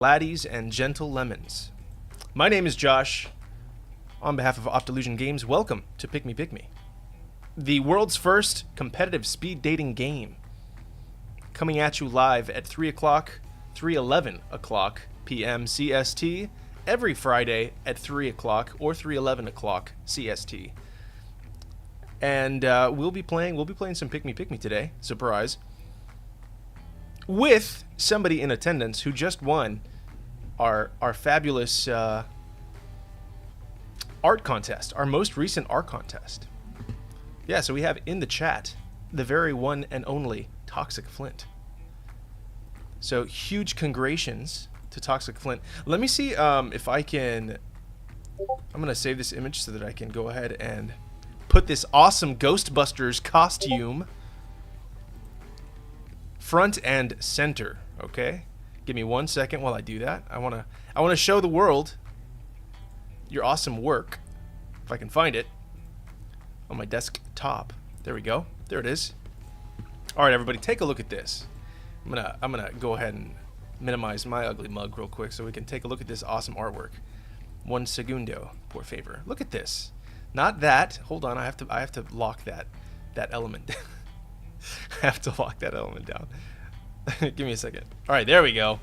Laddies and gentle lemons. My name is Josh. On behalf of Optilusion Games, welcome to Pick Me, the world's first competitive speed dating game. Coming at you live at 3 o'clock, 3:11 o'clock p.m. CST every Friday at 3 o'clock or 3:11 o'clock CST. And we'll be playing some Pick Me today. Surprise. With somebody in attendance who just won our fabulous art contest, our most recent art contest. Yeah, so we have in the chat the very one and only Toxic Flint. So huge congratulations to Toxic Flint. Let me see if I can. I'm gonna save this image so that I can go ahead and put this awesome Ghostbusters costume front and center. Okay, give me 1 second while I do that. I wanna show the world your awesome work. If I can find it on my desktop. There we go. There it is. All right, everybody, take a look at this. I'm gonna go ahead and minimize my ugly mug real quick so we can take a look at this awesome artwork. 1 segundo, por favor. Look at this. Not that. Hold on. I have to lock that element. I have to lock that element down. Give me a second. All right, there we go.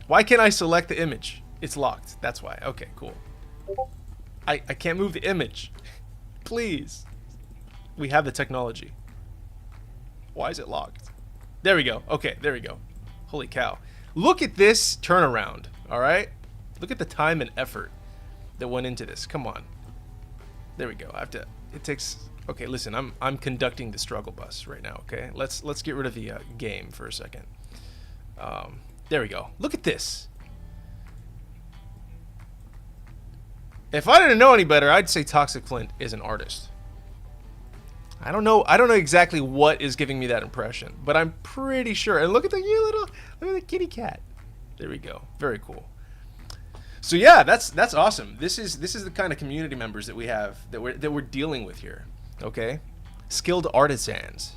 Why can't I select the image? It's locked. That's why. Okay, cool. I can't move the image. Please. We have the technology. Why is it locked? There we go. Okay, there we go. Holy cow. Look at this turnaround, all right? Look at the time and effort that went into this. Come on. There we go. It takes. Okay, listen. I'm conducting the struggle bus right now, okay? Let's get rid of the game for a second. There we go. Look at this. If I didn't know any better, I'd say Toxic Flint is an artist. I don't know exactly what is giving me that impression, but I'm pretty sure. And look at look at the kitty cat. There we go. Very cool. So yeah, that's awesome. This is the kind of community members that we have that we're dealing with here. Okay, skilled artisans.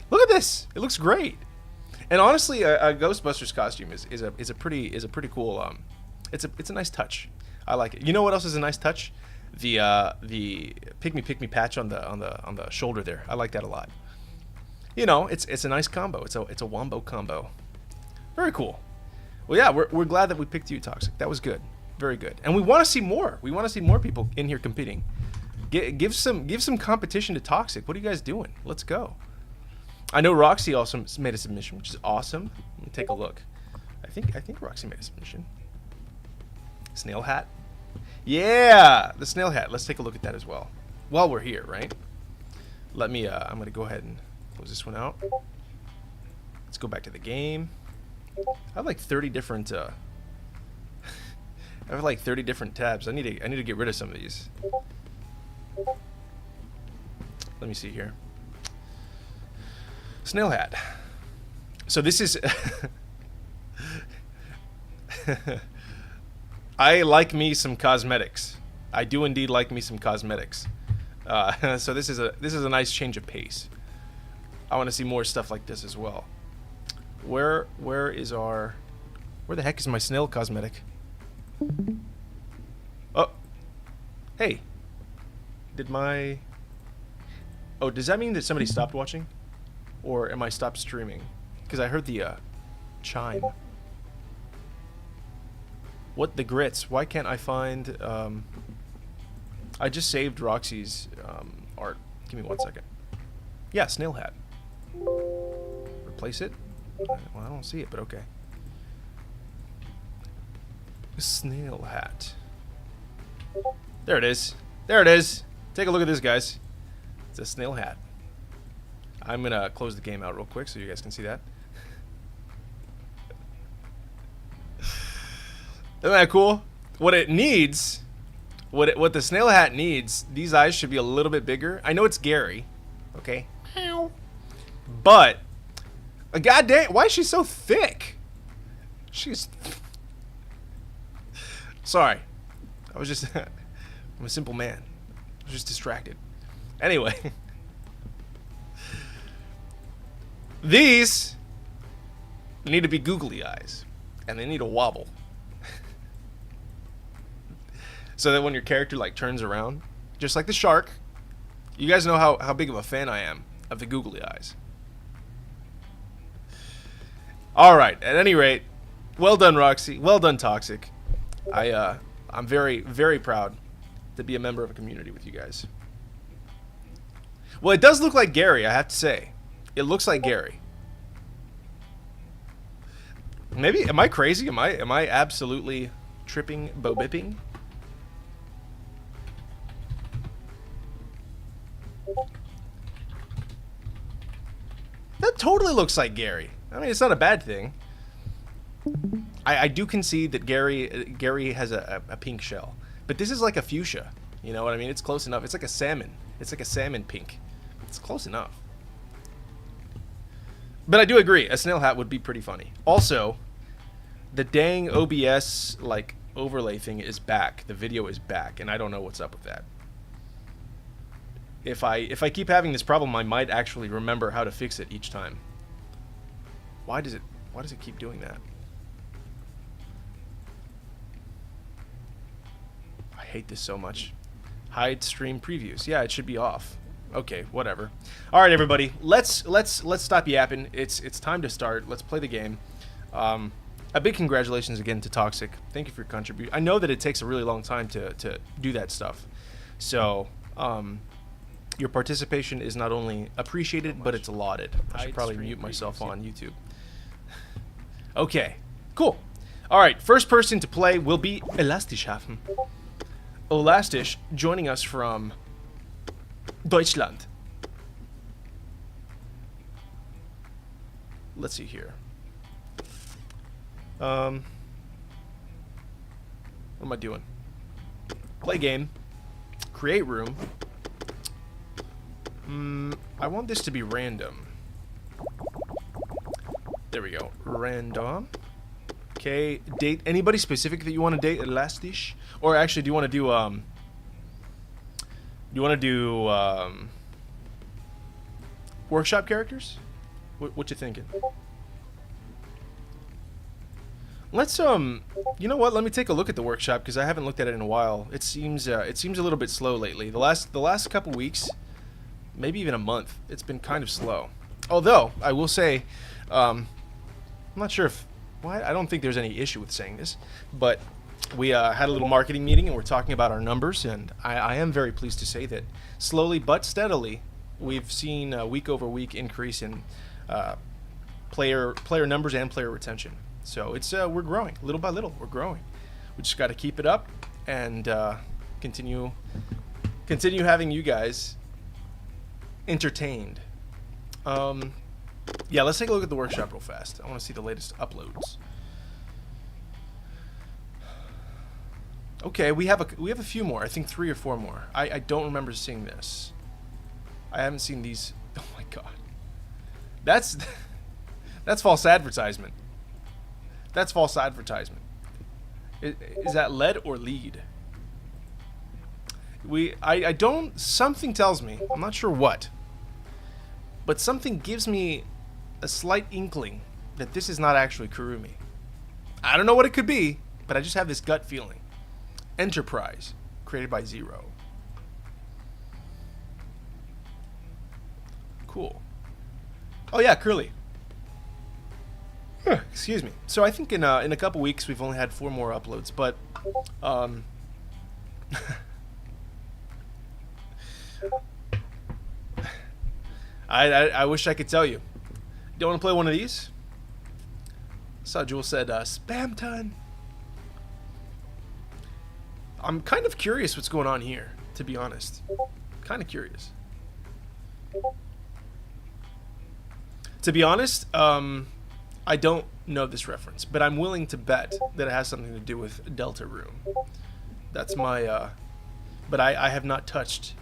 Look at this. It looks great. And honestly, a Ghostbusters costume is a pretty cool. It's a nice touch. I like it. You know what else is a nice touch? The pick me patch on the shoulder there. I like that a lot. You know, it's a nice combo. It's a wombo combo. Very cool. Well, yeah, we're glad that we picked you, Toxic. That was good. Very good. And we want to see more. We want to see more people in here competing. Give some competition to Toxic. What are you guys doing? Let's go. I know Roxy also made a submission, which is awesome. Let me take a look. I think Roxy made a submission. Snail hat. Yeah, the snail hat. Let's take a look at that as well. While we're here, right? Let me. I'm gonna go ahead and close this one out. Let's go back to the game. I have like 30 different. I have like 30 different tabs. I need to get rid of some of these. Let me see here. Snail hat. So this is. I like me some cosmetics. I do indeed like me some cosmetics. So this is a nice change of pace. I want to see more stuff like this as well. Where the heck is my snail cosmetic? Oh, hey. Does that mean that somebody stopped watching, or am I stopped streaming? Because I heard the chime. What the grits? Why can't I find... I just saved Roxy's art. Give me 1 second. Yeah, snail hat. Replace it? Well, I don't see it, but okay. Snail hat. There it is. There it is. Take a look at this, guys. It's a snail hat. I'm going to close the game out real quick so you guys can see that. Isn't that cool? What it needs, what the snail hat needs, these eyes should be a little bit bigger. I know it's Gary, okay? But, goddamn, why is she so thick? She's... Sorry. I was just... I'm a simple man. I was just distracted. Anyway. These need to be googly eyes. and they need a wobble. So that when your character like turns around, just like the shark, you guys know how big of a fan I am of the googly eyes. Alright, at any rate, well done, Roxy. Well done, Toxic. I'm very, very proud to be a member of a community with you guys. Well, it does look like Gary, I have to say. It looks like Gary. Maybe, am I crazy? Am I absolutely tripping, bo-bipping? That totally looks like Gary. I mean, it's not a bad thing. I do concede that Gary has a pink shell. But this is like a fuchsia. You know what I mean? It's close enough. It's like a salmon. It's like a salmon pink. It's close enough. But I do agree. A snail hat would be pretty funny. Also, the dang OBS like overlay thing is back. The video is back. And I don't know what's up with that. If I keep having this problem, I might actually remember how to fix it each time. Why does it keep doing that? I hate this so much. Hide stream previews. Yeah, it should be off. Okay, whatever. All right, everybody. Let's stop yapping. It's time to start. Let's play the game. A big congratulations again to Toxic. Thank you for your contribution. I know that it takes a really long time to do that stuff. So, your participation is not only appreciated, but it's lauded. I should probably mute myself on YouTube. Okay, cool. All right, first person to play will be Elastisch. Elastisch joining us from Deutschland. Let's see here. What am I doing? Play game. Create room. I want this to be random. There we go. Random. Okay. Date. Anybody specific that you want to date? Elastisch? Or actually, do you want to do workshop characters? What you thinking? Let's you know what? Let me take a look at the workshop because I haven't looked at it in a while. It seems a little bit slow lately. The last couple weeks, maybe even a month, it's been kind of slow. Although I will say, I'm not sure if I don't think there's any issue with saying this, but we had a little marketing meeting and we're talking about our numbers, and I am very pleased to say that slowly but steadily we've seen a week over week increase in player numbers and player retention. So it's we're growing little by little. We're growing. We just got to keep it up and continue having you guys entertained. Yeah, let's take a look at the workshop real fast. I want to see the latest uploads. Okay, we have a few more. I think 3 or 4 more. I don't remember seeing this. I haven't seen these. Oh my god, that's false advertisement. That's false advertisement. Is that lead or lead? I don't. Something tells me. I'm not sure what. But something gives me a slight inkling that this is not actually Kurumi. I don't know what it could be, but I just have this gut feeling. Enterprise, created by Zero. Cool. Oh yeah, Curly. Excuse me. So I think in a couple weeks we've only had 4 more uploads, but I wish I could tell you. Do you want to play one of these? Saw Jewel said spam ton. I'm kind of curious what's going on here, to be honest. Kind of curious. To be honest, I don't know this reference, but I'm willing to bet that it has something to do with Delta Room. That's my, but I have not touched.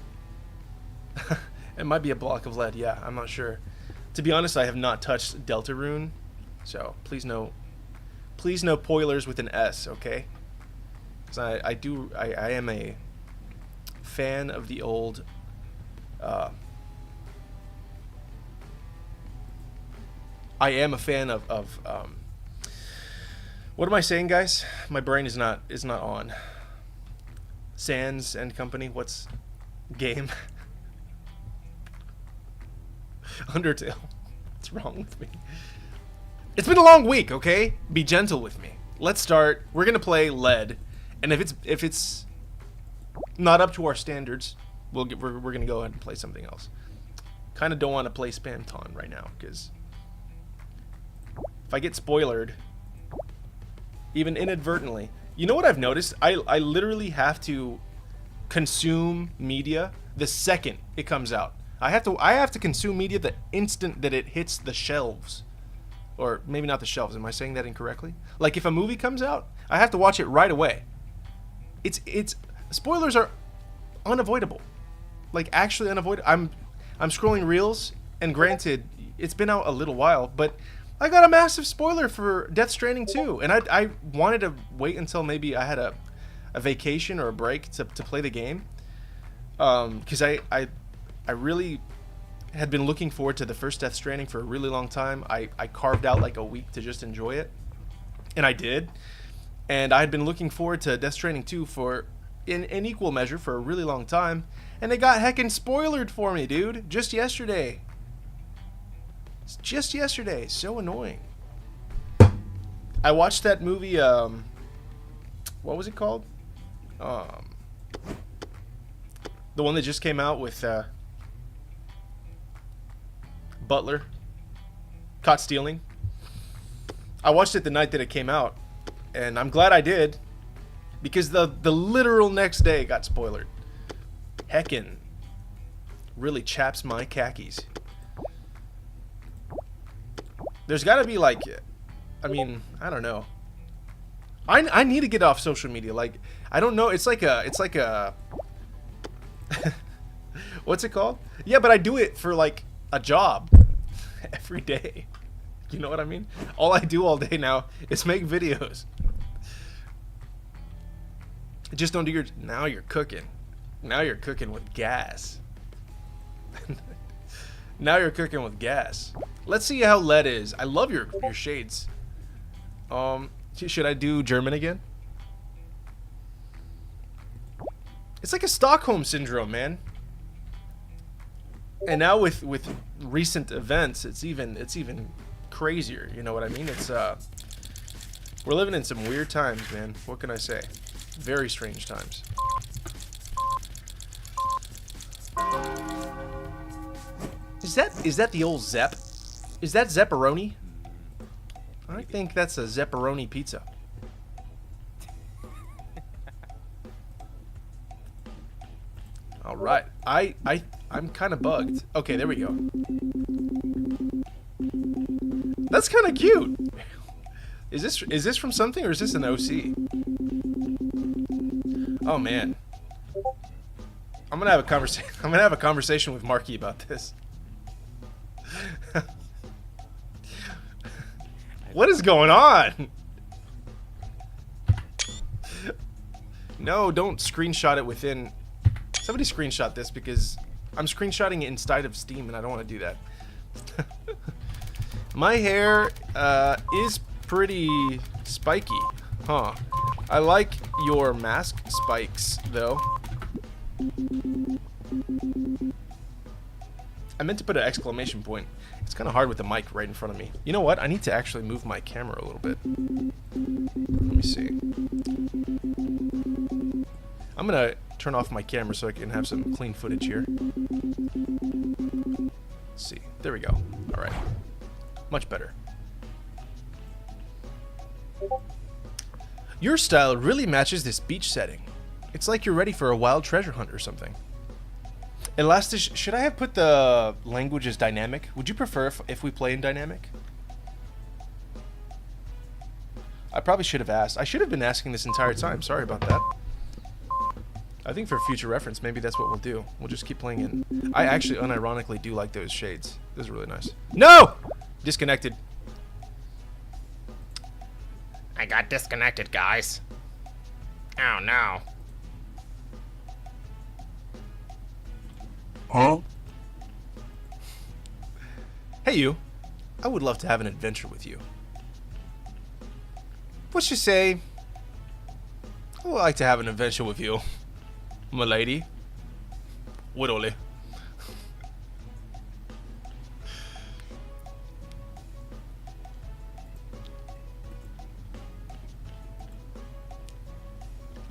It might be a block of lead, yeah, I'm not sure. To be honest, I have not touched Deltarune, so please no poilers with an S, okay? Because I am a fan of the old, I am a fan of What am I saying, guys? My brain is not on. Sands and Company. What's game? Undertale. What's wrong with me? It's been a long week, okay? Be gentle with me. Let's start. We're gonna play lead, and if it's not up to our standards, we're gonna go ahead and play something else. Kind of don't want to play Spamton right now because if I get spoilered, even inadvertently, you know what I've noticed? I literally have to consume media the second it comes out. I have to consume media the instant that it hits the shelves. Or maybe not the shelves. Am I saying that incorrectly? Like if a movie comes out, I have to watch it right away. It's spoilers are unavoidable. Like actually unavoidable. I'm scrolling reels, and granted, it's been out a little while, but I got a massive spoiler for Death Stranding 2, and I wanted to wait until maybe I had a vacation or a break to play the game, because I really had been looking forward to the first Death Stranding for a really long time. I carved out like a week to just enjoy it, and I did, and I had been looking forward to Death Stranding 2 for in equal measure for a really long time, and it got heckin' spoilered for me, dude, just yesterday. Just yesterday. So annoying. I watched that movie, what was it called? The one that just came out with Butler, Caught Stealing. I watched it the night that it came out, and I'm glad I did, because the literal next day it got spoilered. Heckin' really chaps my khakis. There's got to be like, I mean, I don't know. I need to get off social media. Like, I don't know. It's like a what's it called? Yeah, but I do it for like a job every day. You know what I mean? All I do all day now is make videos. Just don't do your. Now you're cooking. Now you're cooking with gas. Now you're cooking with gas. Let's see how lead is. I love your shades. Should I do German again? It's like a Stockholm syndrome, man. And now with recent events, it's even crazier. You know what I mean? It's we're living in some weird times, man. What can I say? Very strange times. Is that the old Zepp? Is that Zepperoni? I think that's a Zepperoni pizza. All right. I'm kind of bugged. Okay, there we go. That's kind of cute. Is this from something, or is this an OC? Oh man. I'm gonna have a conversation with Marky about this. What is going on? No, don't screenshot it within. Somebody screenshot this, because I'm screenshotting it inside of Steam and I don't want to do that. My hair is pretty spiky, huh? I like your mask spikes though. I meant to put an exclamation point. It's kind of hard with the mic right in front of me. You know what? I need to actually move my camera a little bit. Let me see. I'm gonna turn off my camera so I can have some clean footage here. Let's see. There we go. All right. Much better. Your style really matches this beach setting. It's like you're ready for a wild treasure hunt or something. Elastic, should I have put the language as dynamic? Would you prefer if we play in dynamic? I probably should have asked. I should have been asking this entire time. Sorry about that. I think for future reference, maybe that's what we'll do. We'll just keep playing in. I actually unironically do like those shades. Those are really nice. No! Disconnected. I got disconnected, guys. Oh no. Huh? Hey you. I would love to have an adventure with you. let's just say I would like to have an adventure with you, my lady. Widdly.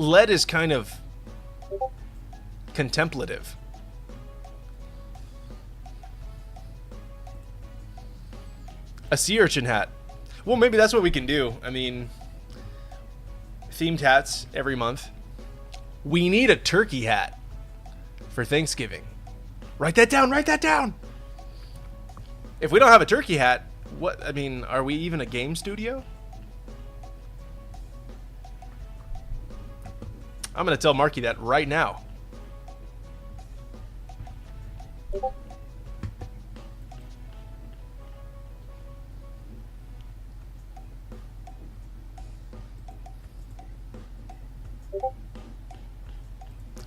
Lead is kind of contemplative. A sea urchin hat. Well, maybe that's what we can do. I mean, themed hats every month. We need a turkey hat for Thanksgiving. Write that down, write that down. If we don't have a turkey hat, what, I mean, are we even a game studio? I'm going to tell Marky that right now.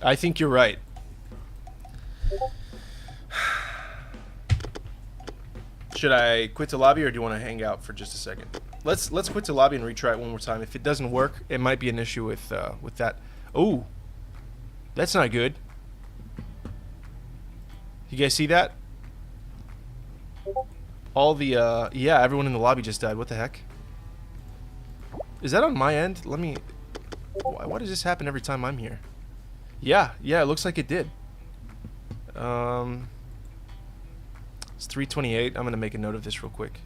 I think you're right. Should I quit the lobby, or do you want to hang out for just a second? Let's quit the lobby and retry it one more time. If it doesn't work, it might be an issue with that. Oh, that's not good. You guys see that? All the yeah, everyone in the lobby just died. What the heck? Is that on my end? Let me. Why does this happen every time I'm here? Yeah, it looks like it did. It's 3:28. I'm gonna make a note of this real quick.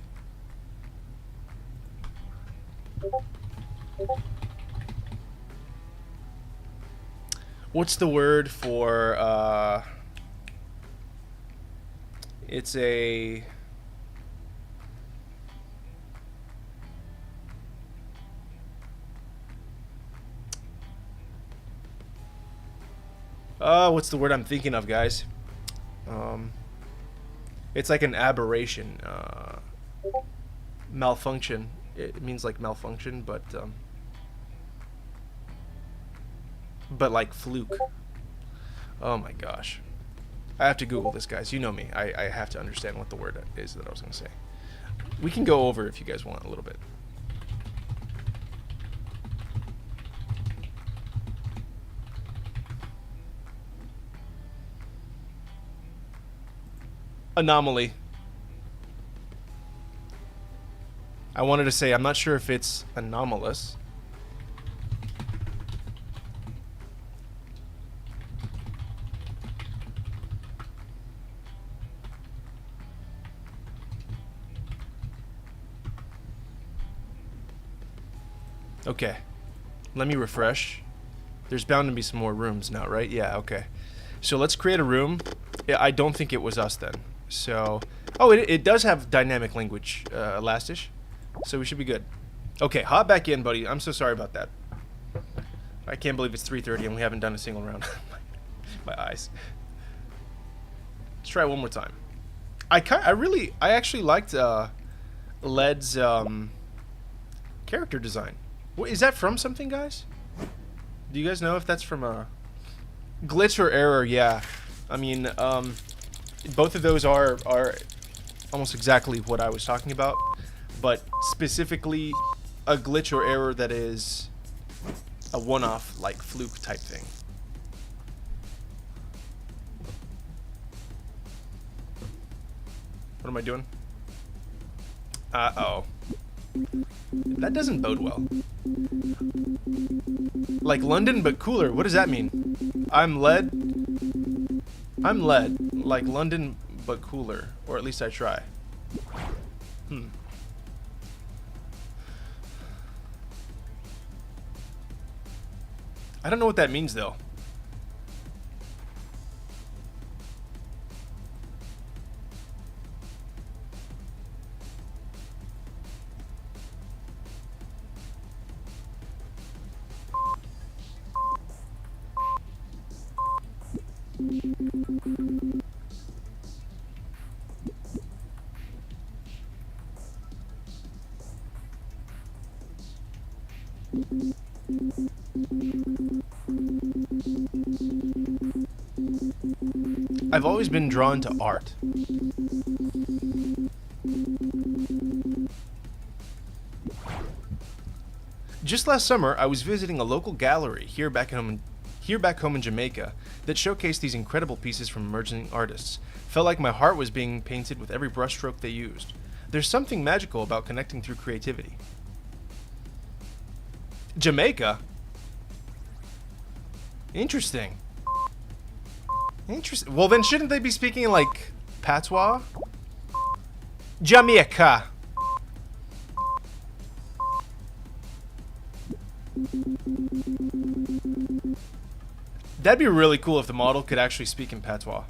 What's the word for it's a what's the word I'm thinking of, guys? It's like an aberration, malfunction. It means like malfunction, but like fluke. Oh my gosh. I have to Google this, guys. You know me. I have to understand what the word is that I was going to say. We can go over if you guys want a little bit. Anomaly. I wanted to say, I'm not sure if it's anomalous. Okay. Let me refresh. There's bound to be some more rooms now, right? Yeah, okay. So let's create a room. Yeah, I don't think it was us then. So, oh, it does have dynamic language, Elastish. So we should be good. Okay, hop back in, buddy. I'm so sorry about that. I can't believe it's 3:30 and we haven't done a single round. My eyes. Let's try it one more time. I actually liked Led's character design. Is that from something, guys? Do you guys know if that's from a glitch or error? Yeah. I mean, both of those are almost exactly what I was talking about, but specifically a glitch or error that is a one-off, like fluke type thing. What am I doing? Uh-oh. That doesn't bode well. Like London, but cooler. What does that mean? I'm lead, like London, but cooler. Or at least I try. I don't know what that means, though. I've always been drawn to art. Just last summer, I was visiting a local gallery here back home in Jamaica that showcased these incredible pieces from emerging artists. Felt like my heart was being painted with every brushstroke they used. There's something magical about connecting through creativity. Jamaica? Interesting. Interesting. Well, then shouldn't they be speaking in, like, patois? Jamaica. That'd be really cool if the model could actually speak in patois.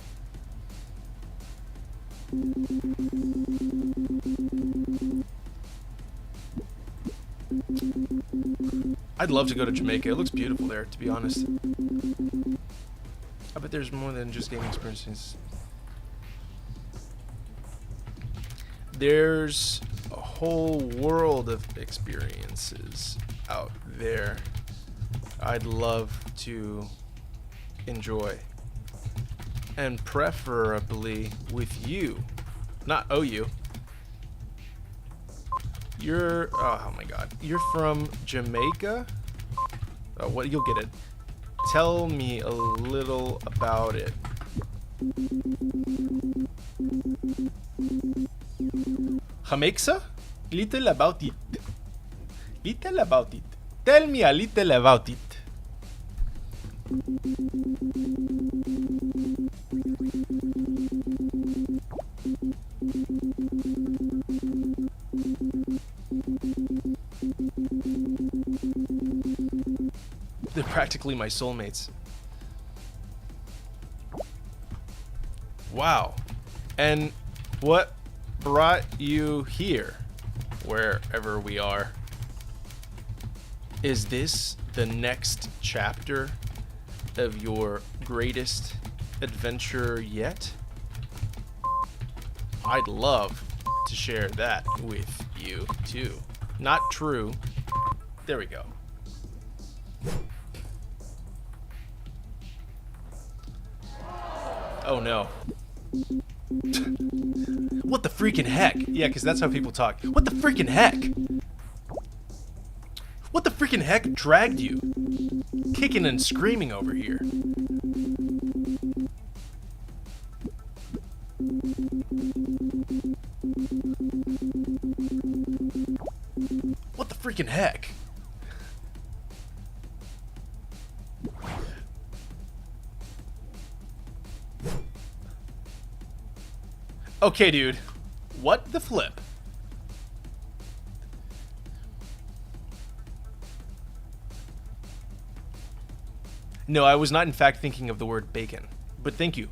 I'd love to go to Jamaica. It looks beautiful there, to be honest. I bet there's more than just gaming experiences. There's a whole world of experiences out there I'd love to enjoy. And preferably with you. Not OU. You're, oh my god. You're from Jamaica? Oh, what, you'll get it. Tell me a little about it. Jamaica? Little about it. Little about it. Tell me a little about it. They're practically my soulmates. Wow. And what brought you here? Wherever we are. Is this the next chapter of your greatest adventure yet? I'd love to share that with you too. Not true. There we go. Oh no. What the freaking heck? Yeah, because that's how people talk. What the freaking heck? What the freaking heck dragged you? Kicking and screaming over here. What the freaking heck? Okay, dude. What the flip? No, I was not in fact thinking of the word bacon. But thank you,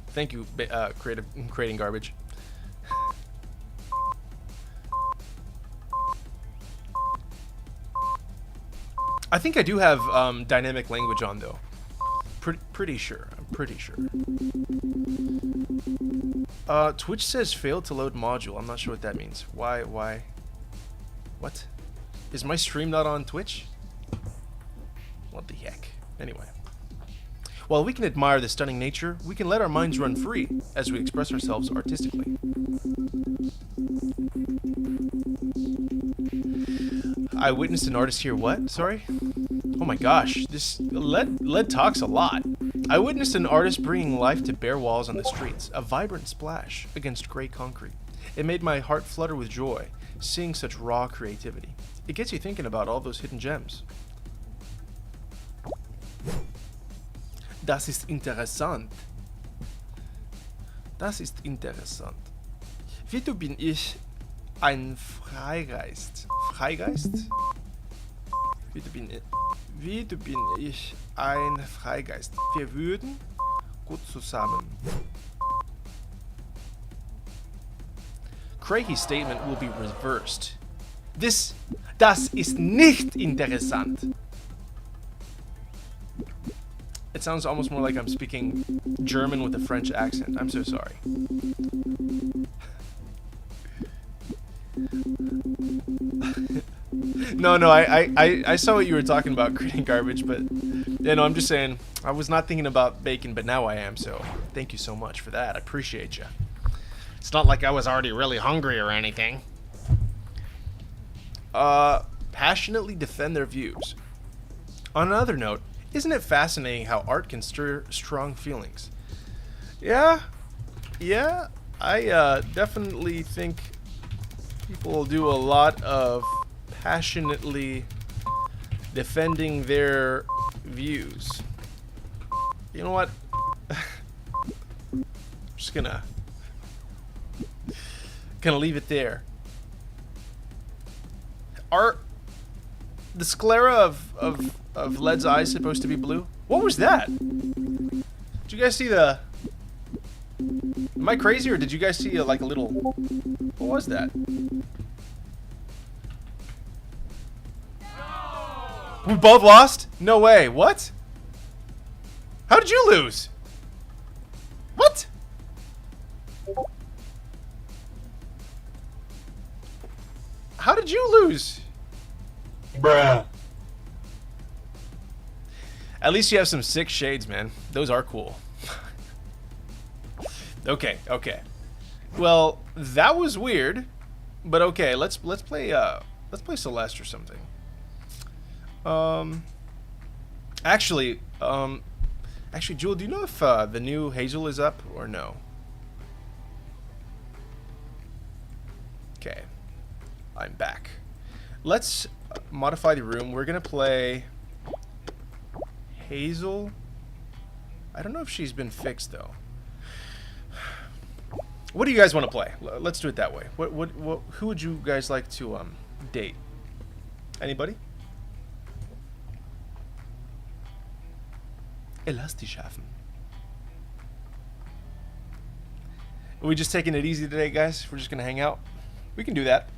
creating garbage. I think I do have dynamic language on though. Pretty sure. I'm pretty sure. Twitch says failed to load module. I'm not sure what that means. Why? What? Is my stream not on Twitch? What the heck? Anyway. While we can admire the stunning nature, we can let our minds run free as we express ourselves artistically. I witnessed an artist here. What? Sorry? Oh my gosh, this lead talks a lot. I witnessed an artist bringing life to bare walls on the streets, a vibrant splash against gray concrete. It made my heart flutter with joy, seeing such raw creativity. It gets you thinking about all those hidden gems. Das ist interessant. Das ist interessant. Wieso bin ich ein Freigeist? Freigeist? Wieso bin ich ein Freigeist? Wir würden gut zusammen. Craigy's statement will be reversed. Das ist nicht interessant. It sounds almost more like I'm speaking German with a French accent. I'm so sorry. No, I saw what you were talking about, creating garbage, but you know, I'm just saying, I was not thinking about bacon, but now I am, so thank you so much for that. I appreciate you. It's not like I was already really hungry or anything. passionately defend their views. On another note, isn't it fascinating how art can stir strong feelings? Yeah, I definitely think people do a lot of passionately defending their views. You know what? I'm just gonna leave it there. Are the sclera of Led's eyes supposed to be blue? What was that? Did you guys see the... Am I crazy, or did you guys see like a little... What was that? No! We both lost? No way. What? How did you lose? What? How did you lose? Bruh. At least you have some sick shades, man. Those are cool. Okay. Well, that was weird, but okay. Let's play Celeste or something. Actually, Jewel, do you know if the new Hazel is up or no? Okay, I'm back. Let's modify the room. We're gonna play Hazel. I don't know if she's been fixed though. What do you guys want to play? Let's do it that way. Who would you guys like to date? Anybody? Elasti schaffen. Are we just taking it easy today, guys? We're just gonna hang out. We can do that.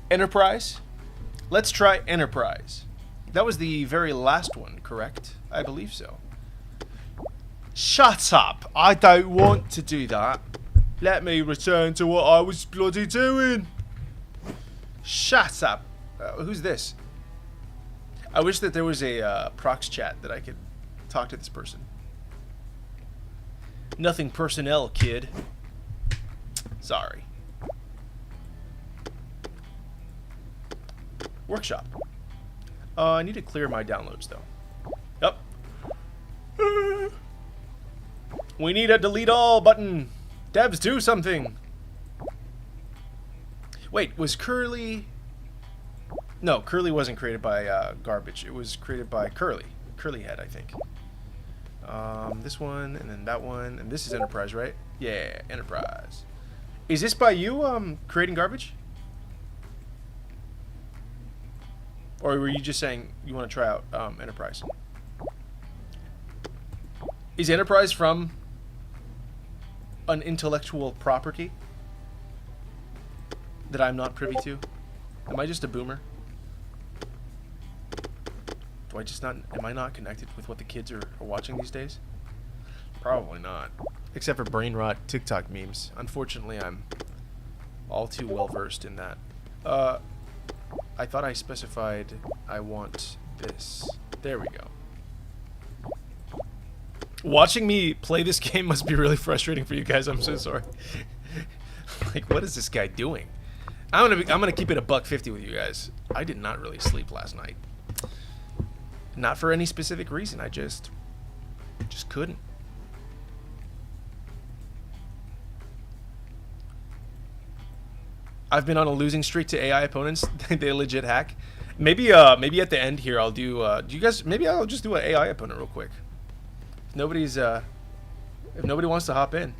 Enterprise. Let's try Enterprise. That was the very last one, correct? I believe so. Shut up! I don't want to do that. Let me return to what I was bloody doing. Shut up. Who's this? I wish that there was a prox chat that I could talk to this person. Nothing personnel, kid. Sorry. Workshop. I need to clear my downloads though. Yep. We need a delete all button. Devs, do something. Wait, was Curly... No, Curly wasn't created by Garbage. It was created by Curly. Curly Head, I think. This one, and then that one, and this is Enterprise, right? Yeah, Enterprise. Is this by you, creating Garbage? Or were you just saying you want to try out Enterprise? Is Enterprise from an intellectual property that I'm not privy to? Am I just a boomer? Do I just not... Am I not connected with what the kids are watching these days? Probably not. Except for brain rot TikTok memes. Unfortunately, I'm all too well versed in that. I thought I specified I want this. There we go. Watching me play this game must be really frustrating for you guys. I'm so sorry. Like, what is this guy doing? I'm gonna keep it $1.50 with you guys. I did not really sleep last night. Not for any specific reason. I just couldn't. I've been on a losing streak to AI opponents. They legit hack. Maybe at the end here I'll do. Do you guys? Maybe I'll just do an AI opponent real quick. If nobody's. If nobody wants to hop in.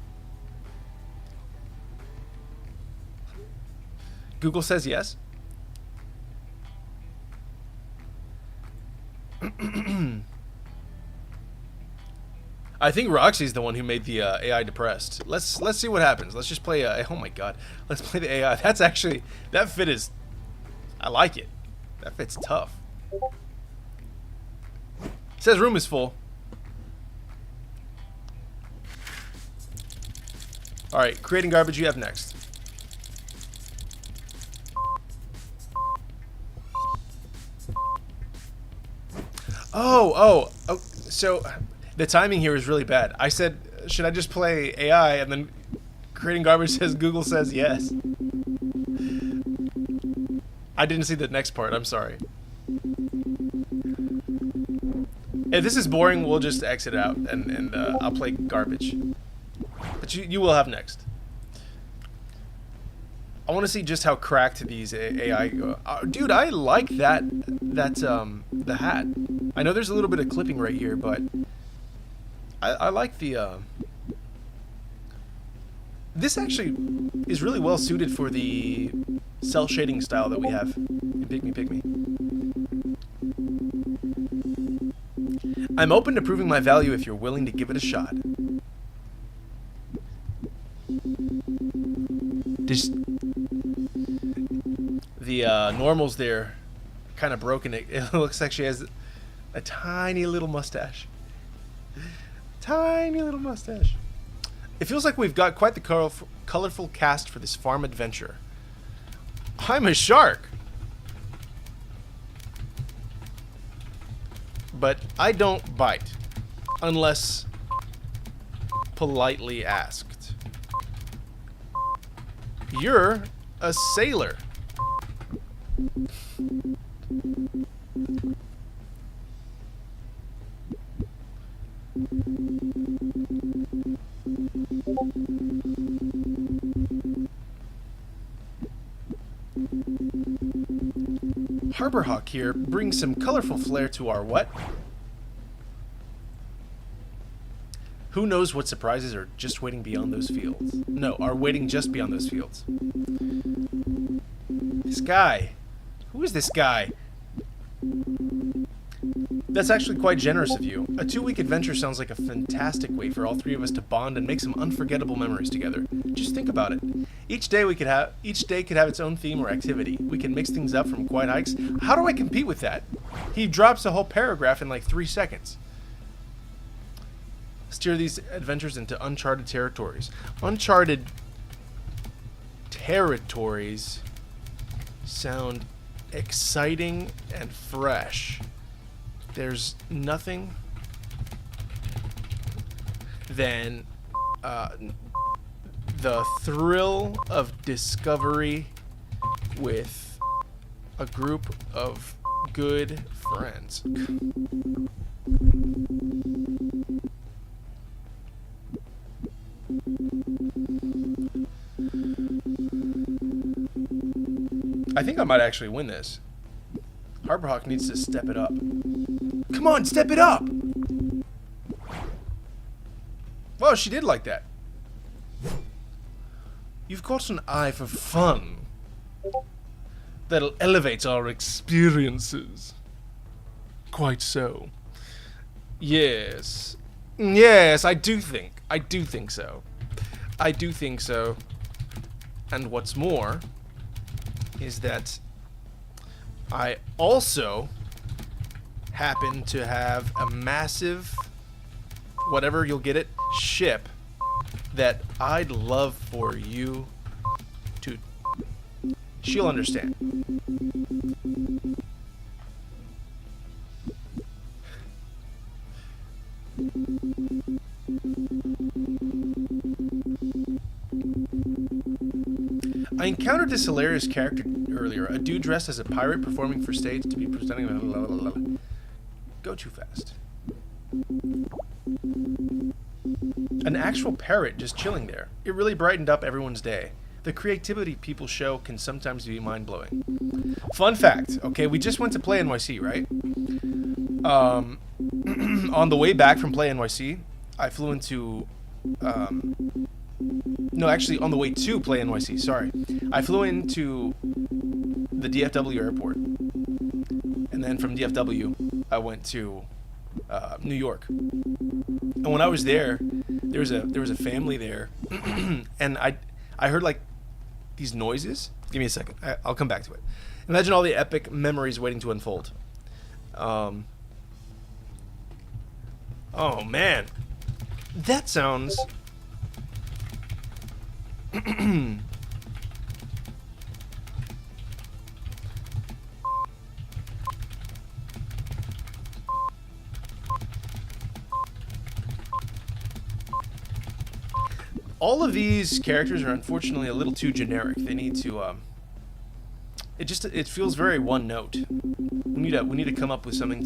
Google says yes. I think Roxy's the one who made the AI depressed. Let's see what happens. Let's just play. Oh my god. Let's play the AI. That's actually, that fit is. I like it. That fit's tough. It says room is full. All right, creating garbage. You have next. Oh, so the timing here is really bad. I said, should I just play AI, and then creating garbage says Google says yes. I didn't see the next part. I'm sorry. If this is boring, we'll just exit out and I'll play garbage. But you will have next. I want to see just how cracked these AI go. Dude, I like that the hat. I know there's a little bit of clipping right here, but I like the this actually is really well suited for the cell shading style that we have in Pick Me. I'm open to proving my value if you're willing to give it a shot. Just the normals there kind of broken. It looks like she has a tiny little mustache. Tiny little mustache. It feels like we've got quite the colorful cast for this farm adventure. I'm a shark. But I don't bite unless politely asked. You're a sailor. Harbor Hawk here brings some colorful flair to our what? Who knows what surprises are just waiting beyond those fields? No, are waiting just beyond those fields. This guy. Who is this guy? That's actually quite generous of you. A 2-week adventure sounds like a fantastic way for all three of us to bond and make some unforgettable memories together. Just think about it. Each day could have its own theme or activity. We can mix things up from quiet hikes. How do I compete with that? He drops a whole paragraph in like 3 seconds. Steer these adventures into uncharted territories. Uncharted territories sound exciting and fresh. There's nothing than the thrill of discovery with a group of good friends. I think I might actually win this. Harbor Hawk needs to step it up. Come on, step it up! Well, she did like that. You've got an eye for fun that'll elevate our experiences. Quite so. Yes. Yes, I do think so. I do think so. And what's more is that I also happen to have a massive, whatever you'll get it, ship that I'd love for you to... She'll understand. I encountered this hilarious character earlier, a dude dressed as a pirate performing for stage to be presenting... Blah, blah, blah, blah. Go too fast. An actual parrot just chilling there. It really brightened up everyone's day. The creativity people show can sometimes be mind-blowing. Fun fact, okay, we just went to Play NYC, right? On the way back from Play NYC, I flew into... no, actually, on the way to Play NYC, sorry. I flew into the DFW airport. And then from DFW, I went to New York. And when I was there was a family there. And I heard, like, these noises. Give me a second. I'll come back to it. Imagine all the epic memories waiting to unfold. Oh, man. That sounds... All of these characters are unfortunately a little too generic. They need to it feels very one note. We need to come up with something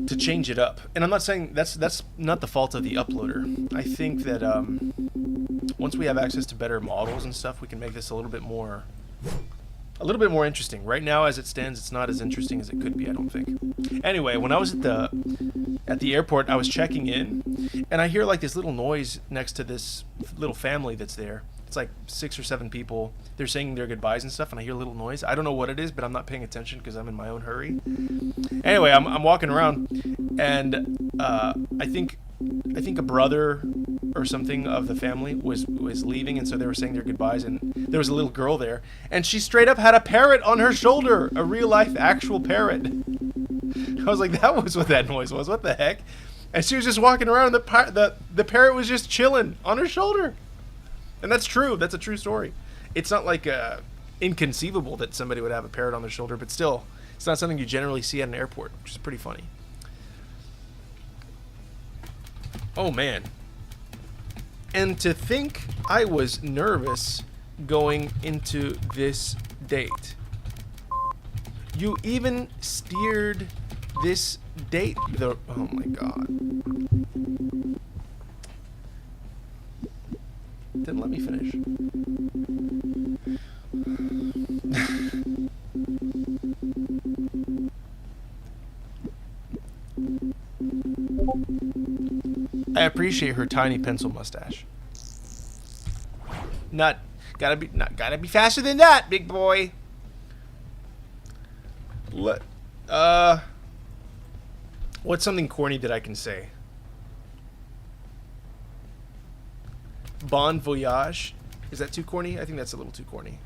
to change it up. And I'm not saying that's not the fault of the uploader. I think that once we have access to better models and stuff, we can make this a little bit more interesting. Right now, as it stands, it's not as interesting as it could be, I don't think. Anyway, when I was at the airport, I was checking in, and I hear like this little noise next to this little family that's there. It's like 6 or 7 people. They're saying their goodbyes and stuff, and I hear a little noise. I don't know what it is, but I'm not paying attention because I'm in my own hurry. Anyway, I'm walking around, and I think a brother or something of the family was leaving, and so they were saying their goodbyes, and there was a little girl there, and she straight up had a parrot on her shoulder, a real life actual parrot. I was like, that was what that noise was. What the heck? And she was just walking around, and the parrot was just chilling on her shoulder. And that's true. That's a true story. It's not like inconceivable that somebody would have a parrot on their shoulder, but still, it's not something you generally see at an airport, which is pretty funny. Oh, man. And to think I was nervous going into this date. You even steered this date. Oh, my God. Didn't let me finish. I appreciate her tiny pencil mustache. Gotta be faster than that, big boy. What's something corny that I can say? Bon voyage. Is that too corny? I think that's a little too corny.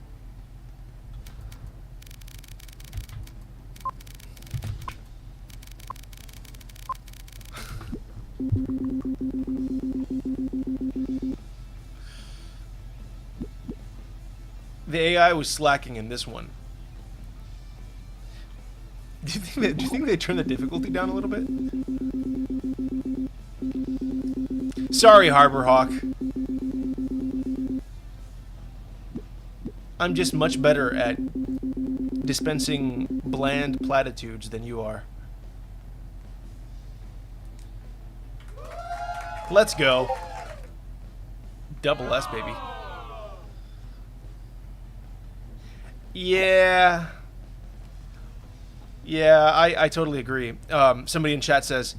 The AI was slacking in this one. Do you think they turned the difficulty down a little bit? Sorry, Harbor Hawk. I'm just much better at dispensing bland platitudes than you are. Let's go. Double S, baby. Yeah. Yeah, I totally agree. Somebody in chat says,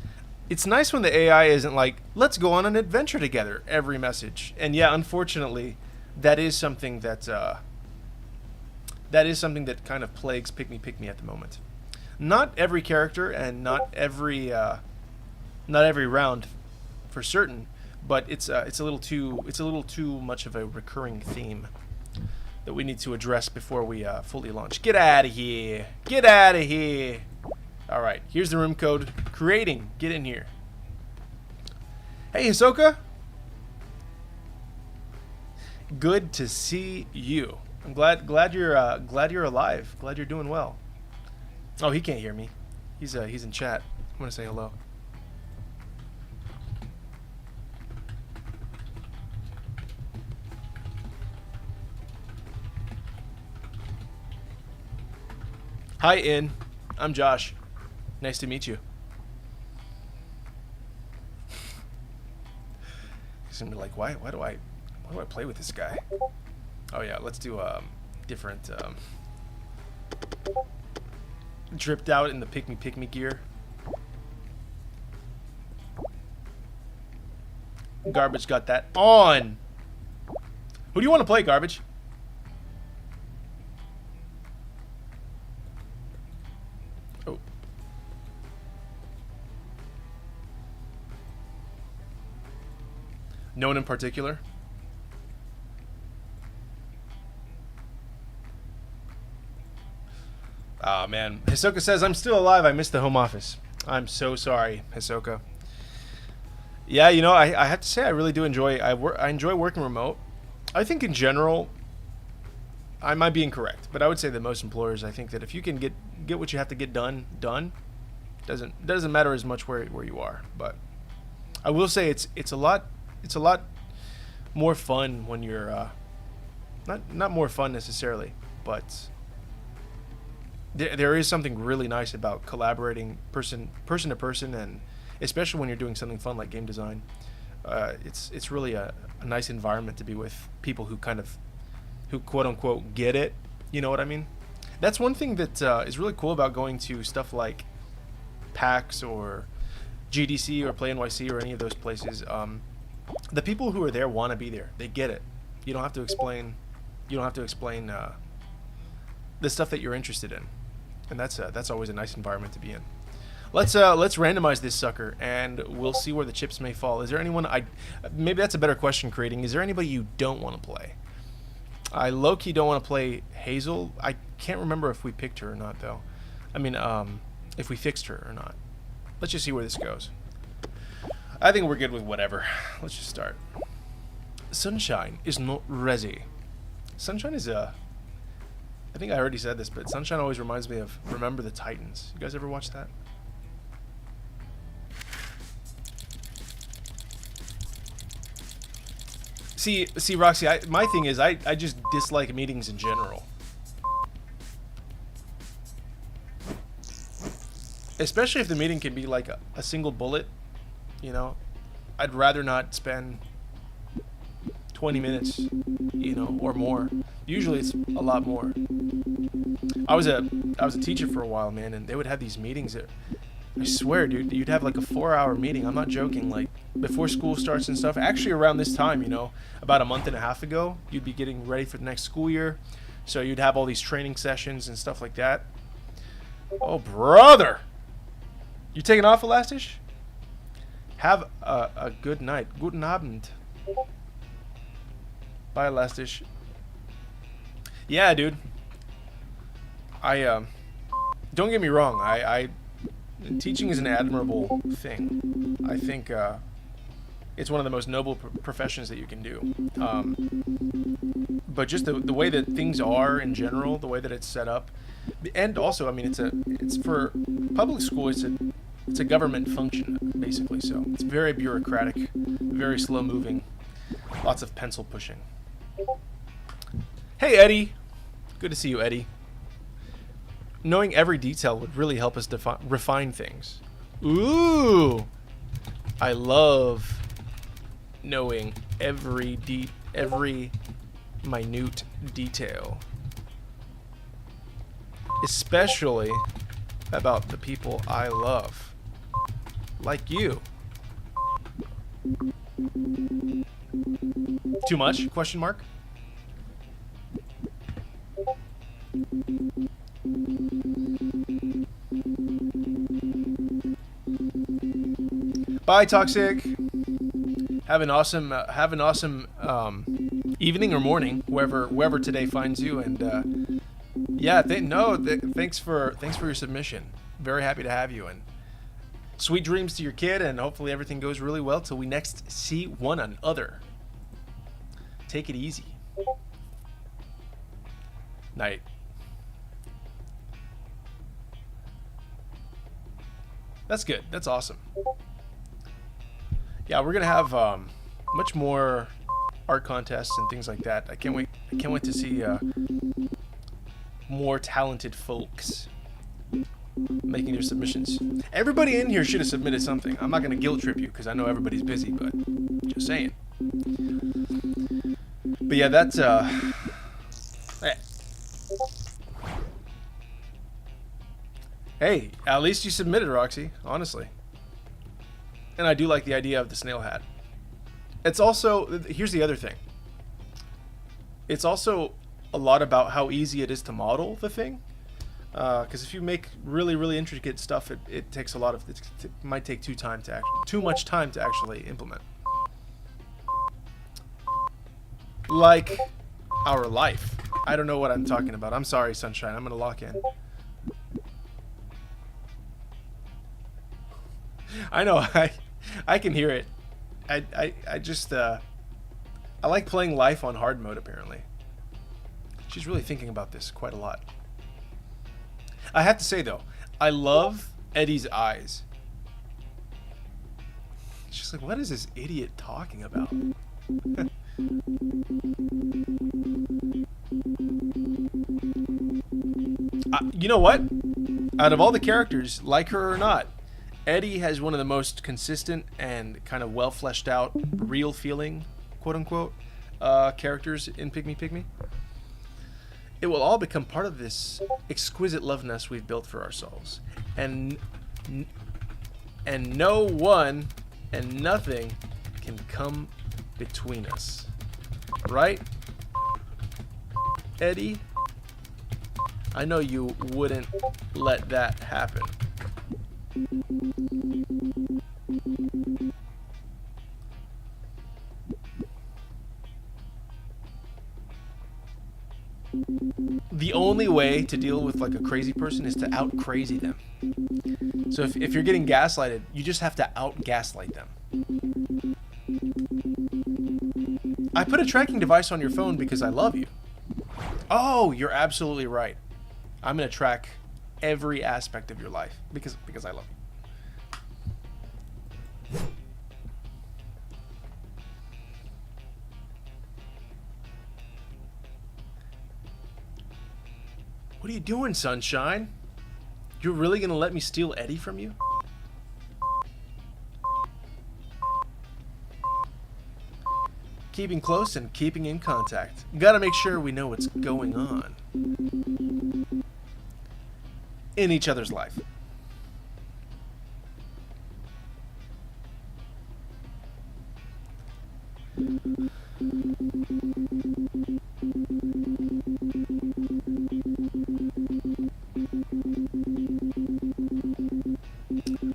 it's nice when the AI isn't like, let's go on an adventure together, every message. And yeah, unfortunately, that is something that kind of plagues Pick Me at the moment. Not every character and not every round for certain, but it's a little too much of a recurring theme that we need to address before we fully launch. Get out of here. Get out of here. All right, here's the room code. Creating. Get in here. Hey, Hisoka. Good to see you. I'm glad you're alive. Glad you're doing well. Oh, he can't hear me. He's in chat. I'm gonna say hello. Hi, In. I'm Josh. Nice to meet you. He's gonna be like, why do I play with this guy? Oh yeah, let's do different dripped out in the pick me gear. Garbage got that on. Who do you want to play, Garbage? Oh. No one in particular? Oh man, Hisoka says, I'm still alive, I missed the home office. I'm so sorry, Hisoka. Yeah, you know, I have to say I really do enjoy, I enjoy working remote. I think in general, I might be incorrect, but I would say that most employers, I think that if you can get what you have to get done, doesn't matter as much where you are. But I will say it's a lot more fun when you're Not more fun necessarily, but there is something really nice about collaborating person to person, and especially when you're doing something fun like game design. It's really a nice environment to be with people who quote unquote get it. You know what I mean? That's one thing that is really cool about going to stuff like PAX or GDC or Play NYC or any of those places. The people who are there want to be there. They get it. You don't have to explain. You don't have to explain the stuff that you're interested in, and that's always a nice environment to be in. Let's randomize this sucker, and we'll see where the chips may fall. Is there anyone maybe that's a better question creating. Is there anybody you don't want to play? I low-key don't want to play Hazel. I can't remember if we picked her or not, though. I mean, if we fixed her or not. Let's just see where this goes. I think we're good with whatever. Let's just start. Sunshine is not resi. Sunshine is I think I already said this, but Sunshine always reminds me of Remember the Titans. You guys ever watch that? See, Roxy, my thing is I just dislike meetings in general. Especially if the meeting can be like a single bullet, you know. I'd rather not spend 20 minutes, you know, or more. Usually it's a lot more. I was a teacher for a while, man, and they would have these meetings that, I swear, dude, you'd have like a 4-hour meeting. I'm not joking. Like before school starts and stuff. Actually, around this time, you know, about a month and a half ago, you'd be getting ready for the next school year. So you'd have all these training sessions and stuff like that. Oh, brother! You taking off, Elastish? Have a good night. Guten Abend. Bye, Elastish. Yeah, dude. Don't get me wrong. Teaching is an admirable thing. I think it's one of the most noble professions that you can do. But just the way that things are in general, the way that it's set up, and also, I mean, it's for public school. It's a government function basically. So it's very bureaucratic, very slow moving, lots of pencil pushing. Hey, Eddie. Good to see you, Eddie. Knowing every detail would really help us refine things. Ooh! I love knowing every minute detail. Especially about the people I love. Like you. Too much? Question mark? Bye, Toxic. Have an awesome evening or morning, wherever today finds you. And yeah, thanks for your submission. Very happy to have you, and sweet dreams to your kid. And hopefully everything goes really well till we next see one another. Take it easy. Night. That's good. That's awesome. Yeah, we're gonna have much more art contests and things like that. I can't wait to see more talented folks making their submissions. Everybody in here should have submitted something. I'm not gonna guilt trip you because I know everybody's busy, but just saying. But yeah, that's hey, at least you submitted, Roxy, honestly. And I do like the idea of the snail hat. It's also, here's the other thing. It's also a lot about how easy it is to model the thing. Because if you make really, really intricate stuff, it takes a lot of, it might take too much time to actually implement. Like our life. I don't know what I'm talking about. I'm sorry, Sunshine. I'm gonna lock in. I know. I can hear it. I just I like playing life on hard mode. Apparently, she's really thinking about this quite a lot. I have to say though, I love Eddie's eyes. She's like, what is this idiot talking about? You know what? Out of all the characters, like her or not, Eddie has one of the most consistent and kind of well fleshed out, real feeling, quote unquote, characters in Pygmy Pygmy. It will all become part of this exquisite love nest we've built for ourselves, and no one and nothing can come between us, right, Eddie? I know you wouldn't let that happen. The only way to deal with like a crazy person is to out crazy them. So if you're getting gaslighted, you just have to out gaslight them. I put a tracking device on your phone because I love you. Oh, you're absolutely right. I'm gonna track every aspect of your life because I love you. What are you doing, Sunshine? You're really gonna let me steal Eddie from you? Keeping close and keeping in contact. Gotta make sure we know what's going on in each other's life.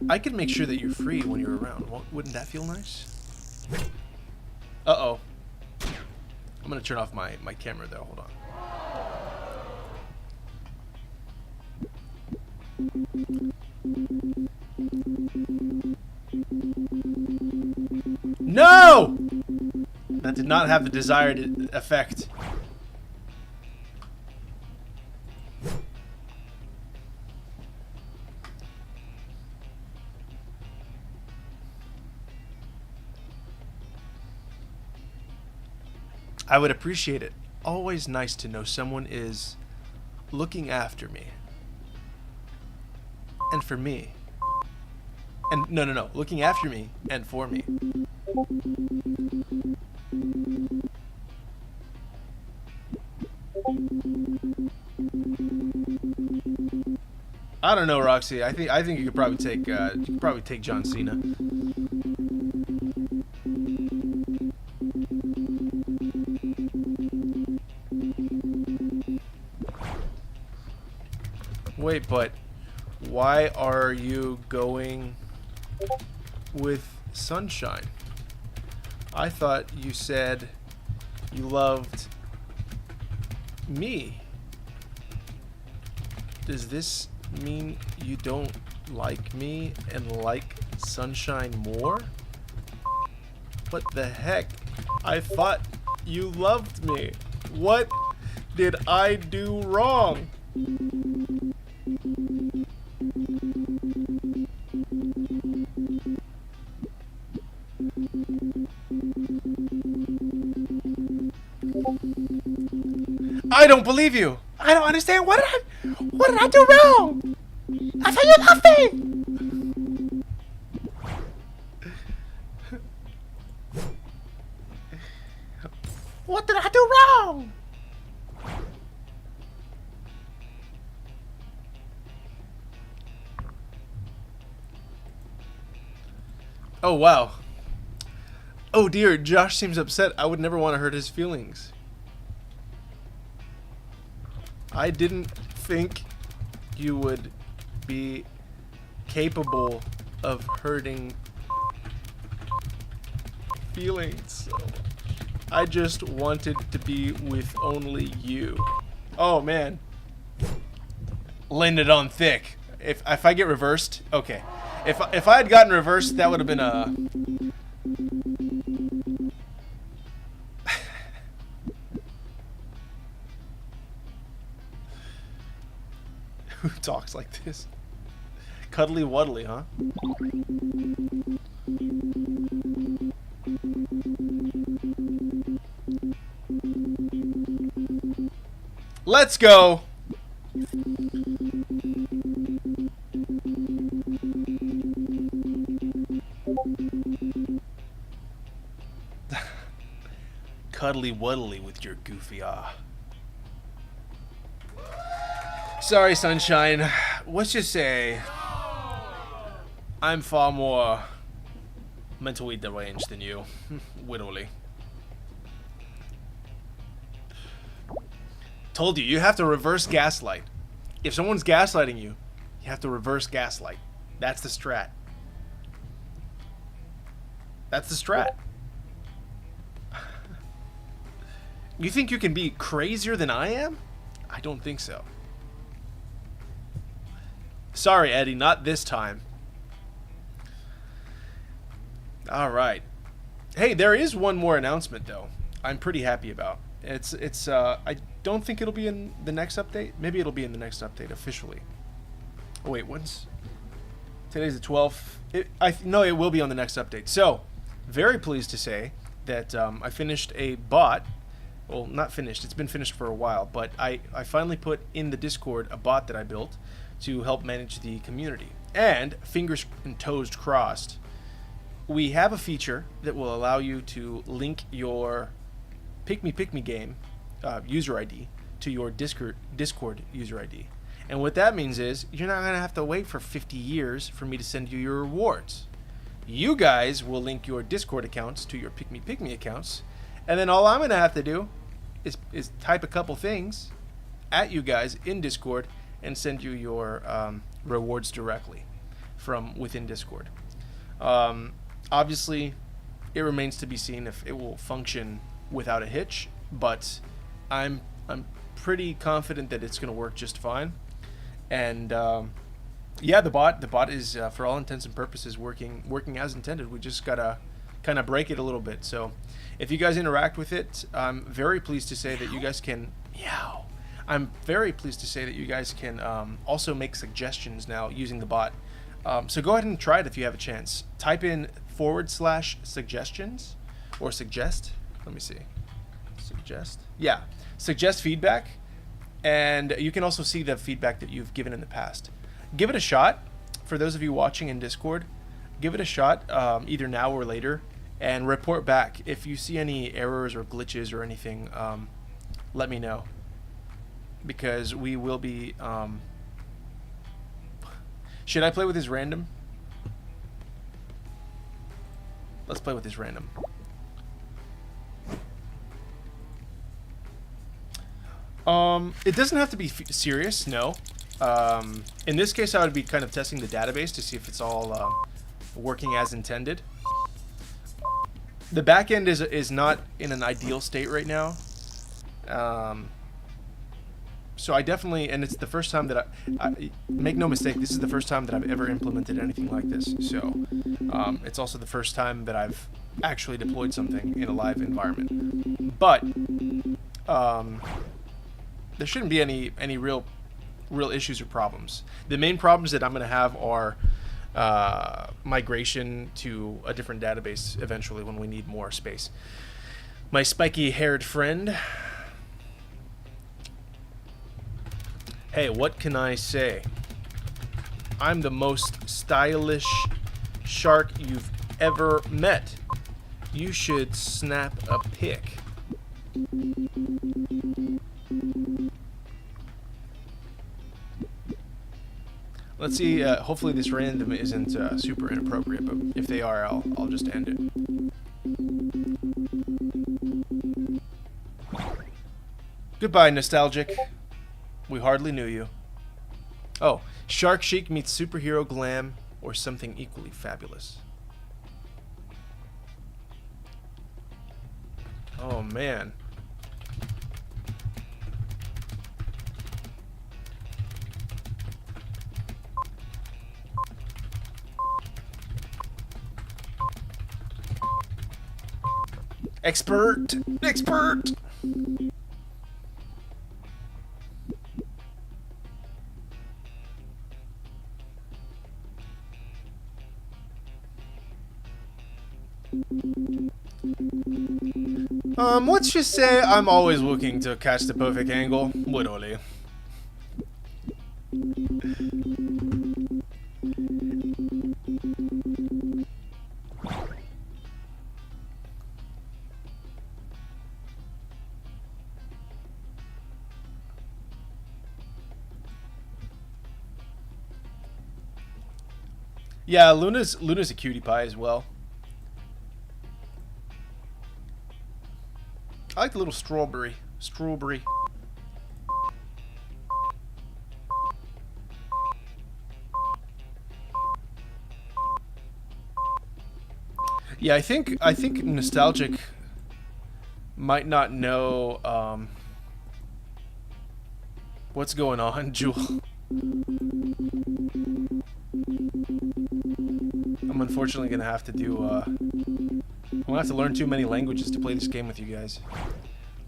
I could make sure that you're free when you're around. Wouldn't that feel nice? Uh-oh. I'm gonna turn off my camera though. Hold on. No! That did not have the desired effect. I would appreciate it. Always nice to know someone is looking after me. And for me. And no, looking after me and for me. I don't know, Roxy. I think you could probably take John Cena. Wait, but why are you going with Sunshine? I thought you said you loved me. Does this mean you don't like me and like Sunshine more? What the heck? I thought you loved me. What did I do wrong? I don't believe you. I don't understand. What did I do wrong? I thought you loved me. What did I do wrong? Oh, wow. Oh dear, Josh seems upset. I would never want to hurt his feelings. I didn't think you would be capable of hurting feelings so much. I just wanted to be with only you. Oh man. Laying it on thick. If I get reversed, okay. If I had gotten reversed, that would have been a who talks like this? Cuddly Wuddly, huh? Let's go. Cuddly wuddly with your goofy Sorry, sunshine. Let's just say I'm far more mentally deranged than you. Wittily. Told you, you have to reverse gaslight. If someone's gaslighting you, you have to reverse gaslight. That's the strat. That's the strat. You think you can be crazier than I am? I don't think so. Sorry, Eddie, not this time. Alright. Hey, there is one more announcement, though. I'm pretty happy about. I don't think it'll be in the next update. Maybe it'll be in the next update officially. Oh, wait, today's the 12th. No, it will be on the next update. So, very pleased to say that I finished a bot. Well, not finished. It's been finished for a while, but I finally put in the Discord a bot that I built to help manage the community. And, fingers and toes crossed, we have a feature that will allow you to link your Pick Me game user ID to your Discord user ID. And what that means is you're not going to have to wait for 50 years for me to send you your rewards. You guys will link your Discord accounts to your Pick Me accounts, and then all I'm going to have to do is type a couple things at you guys in Discord and send you your rewards directly from within Discord. Obviously, it remains to be seen if it will function without a hitch, but I'm pretty confident that it's going to work just fine. And yeah, the bot is for all intents and purposes working as intended. We just gotta kind of break it a little bit. So if you guys interact with it, I'm very pleased to say that you guys can meow. I'm very pleased to say that you guys can also make suggestions now using the bot. So go ahead and try it if you have a chance. Type in /suggestions or suggest. Let me see. Suggest. Yeah. Suggest feedback. And you can also see the feedback that you've given in the past. Give it a shot. For those of you watching in Discord, give it a shot either now or later and report back. If you see any errors or glitches or anything, let me know. Because we will be... Should I play with his random? Let's play with his random. It doesn't have to be serious, no. In this case, I would be kind of testing the database to see if it's all working as intended. The back end is not in an ideal state right now. So I definitely, and it's the first time that I make no mistake, this is the first time that I've ever implemented anything like this. So it's also the first time that I've actually deployed something in a live environment. But there shouldn't be any real issues or problems. The main problems that I'm going to have are migration to a different database eventually when we need more space. My spiky-haired friend. Hey, what can I say? I'm the most stylish shark you've ever met. You should snap a pic. Let's see, hopefully this random isn't super inappropriate, but if they are, I'll just end it. Goodbye, nostalgic. We hardly knew you. Oh, Shark Chic meets superhero glam or something equally fabulous. Oh, man. Expert! Expert! Let's just say I'm always looking to catch the perfect angle. Literally. Yeah, Luna's a cutie pie as well. I like the little strawberry. Strawberry. Yeah, I think Nostalgic might not know what's going on, Jewel. I'm unfortunately gonna have to do I'm gonna have to learn too many languages to play this game with you guys. I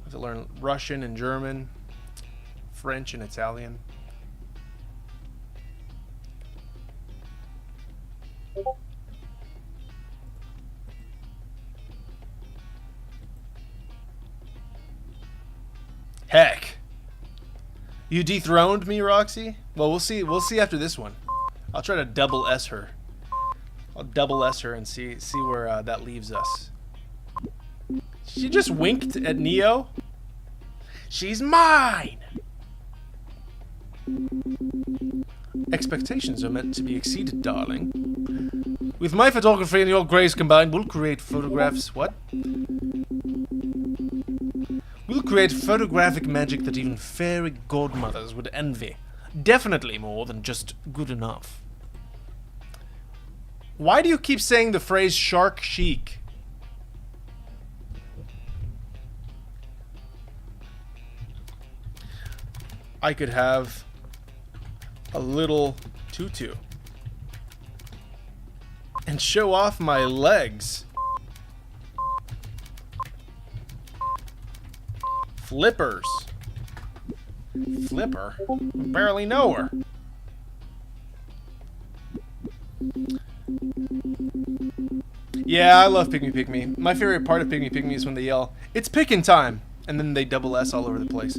have to learn Russian and German, French and Italian. Heck. You dethroned me, Roxy? Well, we'll see after this one. I'll try to double S her. I'll double S her and see where that leaves us. She just winked at Neo. She's mine! Expectations are meant to be exceeded, darling. With my photography and your grace combined, we'll create photographs... What? We'll create photographic magic that even fairy godmothers would envy. Definitely more than just good enough. Why do you keep saying the phrase shark chic? I could have a little tutu and show off my legs. Flippers. Flipper? Barely know her. Yeah, I love Pick Me Pick Me. My favorite part of Pick Me Pick Me is when they yell, "It's pickin' time!" And then they double S all over the place.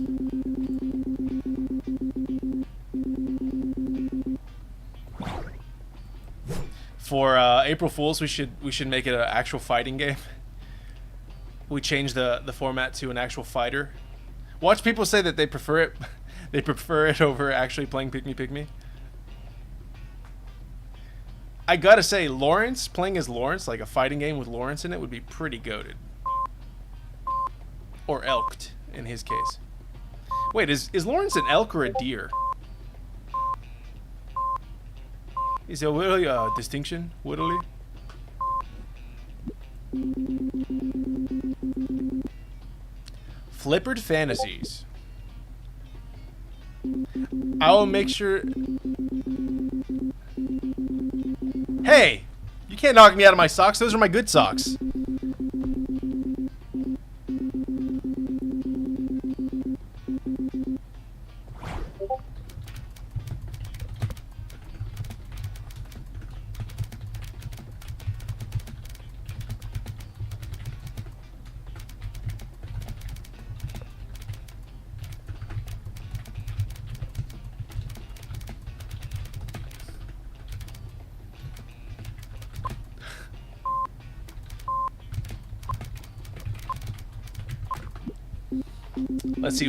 For April Fools, we should make it an actual fighting game. We change the format to an actual fighter. Watch people say that they prefer it. They prefer it over actually playing Pick Me Pick Me. I gotta say, Lawrence, playing as Lawrence, like a fighting game with Lawrence in it, would be pretty goated. Or elked, in his case. Wait, is Lawrence an elk or a deer? Is there really a distinction, Woodley? Flippered Fantasies. I will make sure... Hey! You can't knock me out of my socks. Those are my good socks.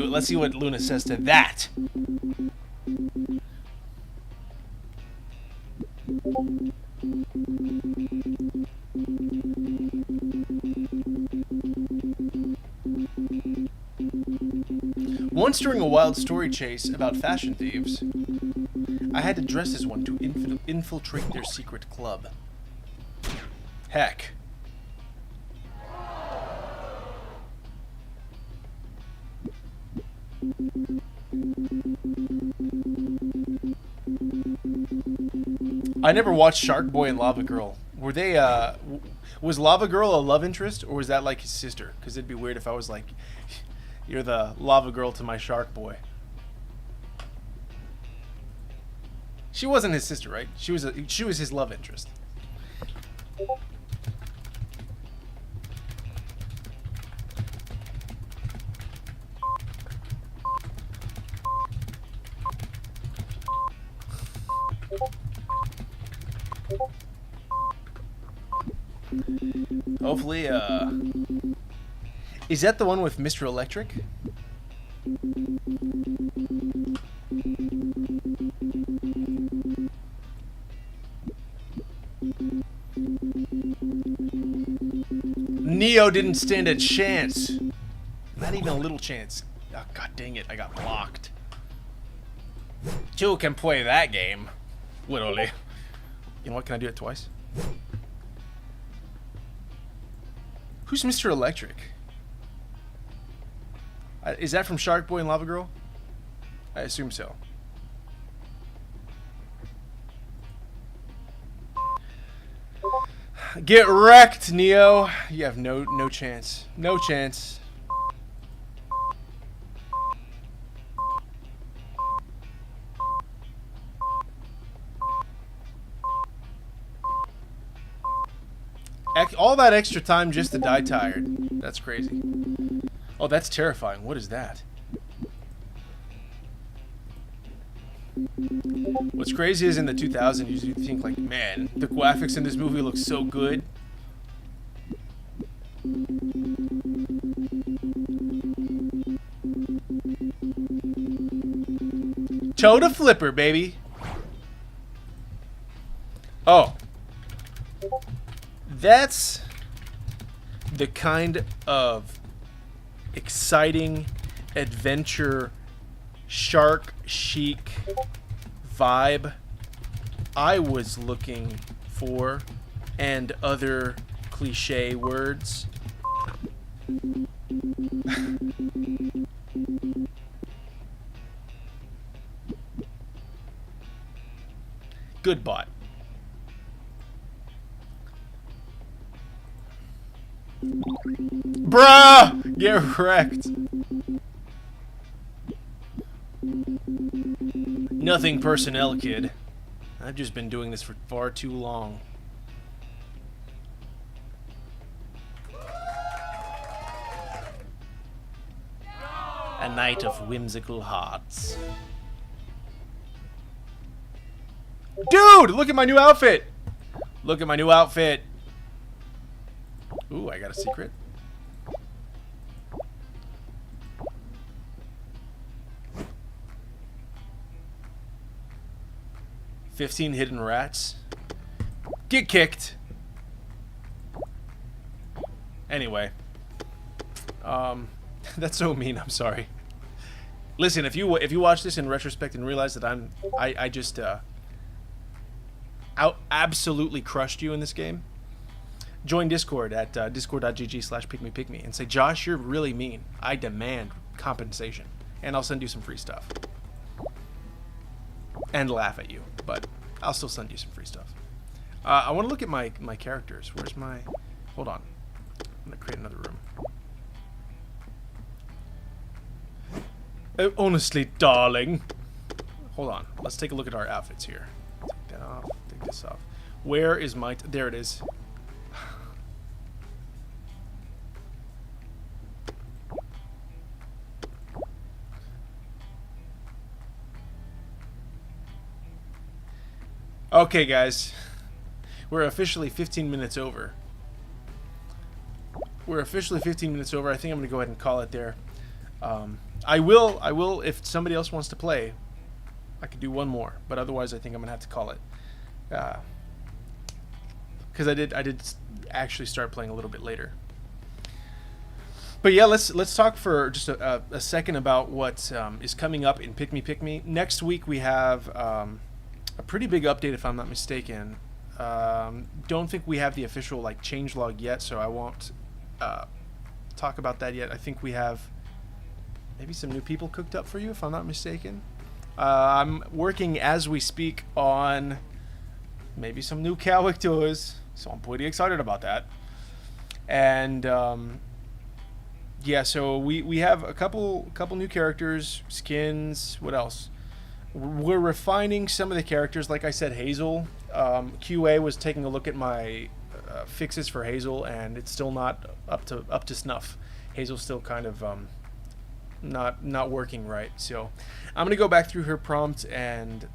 Let's see what Luna says to that. Once during a wild story chase about fashion thieves, I had to dress as one to infiltrate their secret club. Heck. I never watched Shark Boy and Lava Girl. Were they, was Lava Girl a love interest, or was that like his sister? Because it'd be weird if I was like, you're the Lava Girl to my Shark Boy. She wasn't his sister, right? She was his love interest. Hopefully, is that the one with Mr. Electric? Neo didn't stand a chance. Not even a little chance. Oh, god dang it, I got blocked. Two can play that game. Literally. You know what, can I do it twice? Who's Mr. Electric? Is that from Shark Boy and Lava Girl? I assume so. Get wrecked, Neo. You have no chance. No chance. All that extra time just to die tired. That's crazy. Oh, that's terrifying. What is that? What's crazy is in the 2000s, you think like, man, the graphics in this movie look so good. Toe to flipper, baby. Oh. That's the kind of exciting adventure shark chic vibe I was looking for, and other cliche words. Good bot. Bruh! Get wrecked. Nothing personnel, kid. I've just been doing this for far too long. A night of whimsical hearts. Dude, look at my new outfit. Look at my new outfit. Ooh, I got a secret. "15 hidden rats." Get kicked. Anyway. That's so mean, I'm sorry. Listen, if you watch this in retrospect and realize that I just absolutely crushed you in this game, join Discord at discord.gg/pickmepicme and say, "Josh, you're really mean. I demand compensation." And I'll send you some free stuff. And laugh at you, but I'll still send you some free stuff. I want to look at my characters. Where's my... Hold on. I'm going to create another room. Honestly, darling. Hold on. Let's take a look at our outfits here. Take that off. Take this off. Where is my... There it is. Okay, guys. We're officially 15 minutes over. We're officially 15 minutes over. I think I'm going to go ahead and call it there. I will, if somebody else wants to play, I could do one more. But otherwise, I think I'm going to have to call it. Because I did actually start playing a little bit later. But yeah, let's talk for just a second about what is coming up in Pick Me. Next week we have a pretty big update, if I'm not mistaken. Don't think we have the official changelog yet, so I won't talk about that yet. I think we have maybe some new people cooked up for you, if I'm not mistaken. I'm working as we speak on maybe some new characters, so I'm pretty excited about that. And yeah, so we have a couple new characters, skins. What else? We're refining some of the characters. Like I said, Hazel. QA was taking a look at my fixes for Hazel, and it's still not up to snuff. Hazel's still kind of not working right. So I'm gonna go back through her prompt and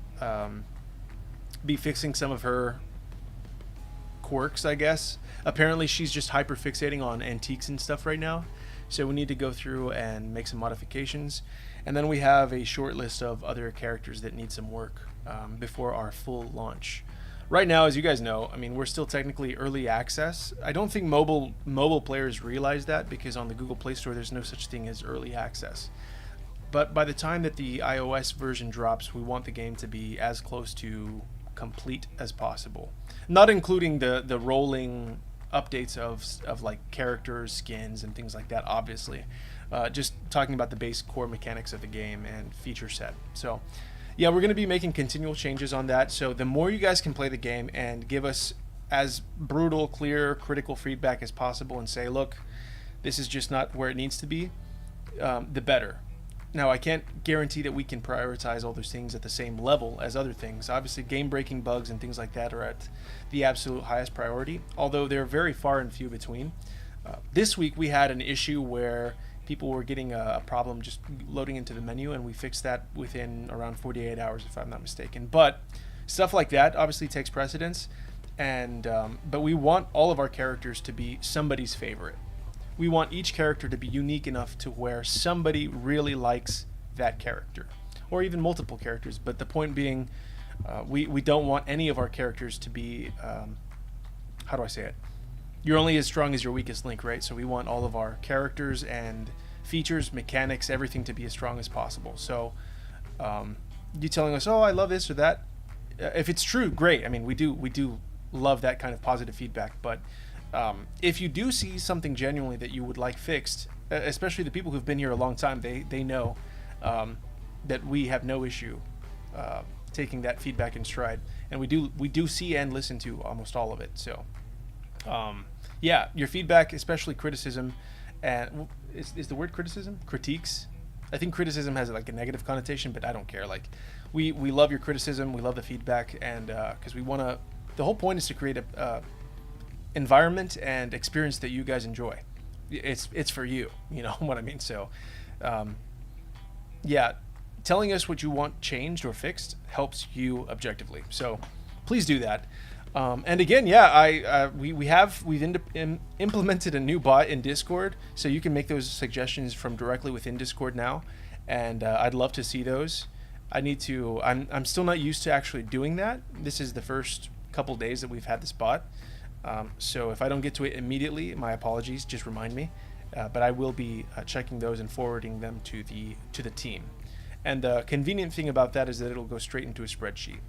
be fixing some of her quirks, I guess. Apparently she's just hyper fixating on antiques and stuff right now, so we need to go through and make some modifications. And then we have a short list of other characters that need some work before our full launch. Right now, as you guys know, I mean, we're still technically early access. I don't think mobile players realize that, because on the Google Play Store there's no such thing as early access. But by the time that the iOS version drops, we want the game to be as close to complete as possible, not including the rolling updates of like characters, skins, and things like that, obviously. Just talking about the base core mechanics of the game and feature set. So yeah, we're going to be making continual changes on that. So the more you guys can play the game and give us as brutal, clear, critical feedback as possible and say, look, this is just not where it needs to be, the better. Now, I can't guarantee that we can prioritize all those things at the same level as other things. Obviously, game-breaking bugs and things like that are at the absolute highest priority, although they're very far and few between. This week, we had an issue where people were getting a problem just loading into the menu, and we fixed that within around 48 hours, if I'm not mistaken. But stuff like that obviously takes precedence, and but we want all of our characters to be somebody's favorite. We want each character to be unique enough to where somebody really likes that character, or even multiple characters. But the point being, we don't want any of our characters to be, how do I say it? You're only as strong as your weakest link, right? So we want all of our characters and features, mechanics, everything to be as strong as possible. So you telling us, oh, I love this or that, if it's true, great. I mean, we do love that kind of positive feedback. But if you do see something genuinely that you would like fixed, especially the people who've been here a long time, they know that we have no issue taking that feedback in stride, and we do see and listen to almost all of it. So yeah, your feedback, especially criticism, and is the word criticism? Critiques? I think criticism has like a negative connotation, but I don't care. Like, we love your criticism, we love the feedback, and because we want to, the whole point is to create a environment and experience that you guys enjoy. It's for you, you know what I mean? So yeah, telling us what you want changed or fixed helps you objectively, so please do that. And again, yeah, we've implemented a new bot in Discord, so you can make those suggestions from directly within Discord now, and I'd love to see those. I'm still not used to actually doing that. This is the first couple days that we've had this bot, so if I don't get to it immediately, my apologies, just remind me. But I will be checking those and forwarding them to the team. And the convenient thing about that is that it'll go straight into a spreadsheet.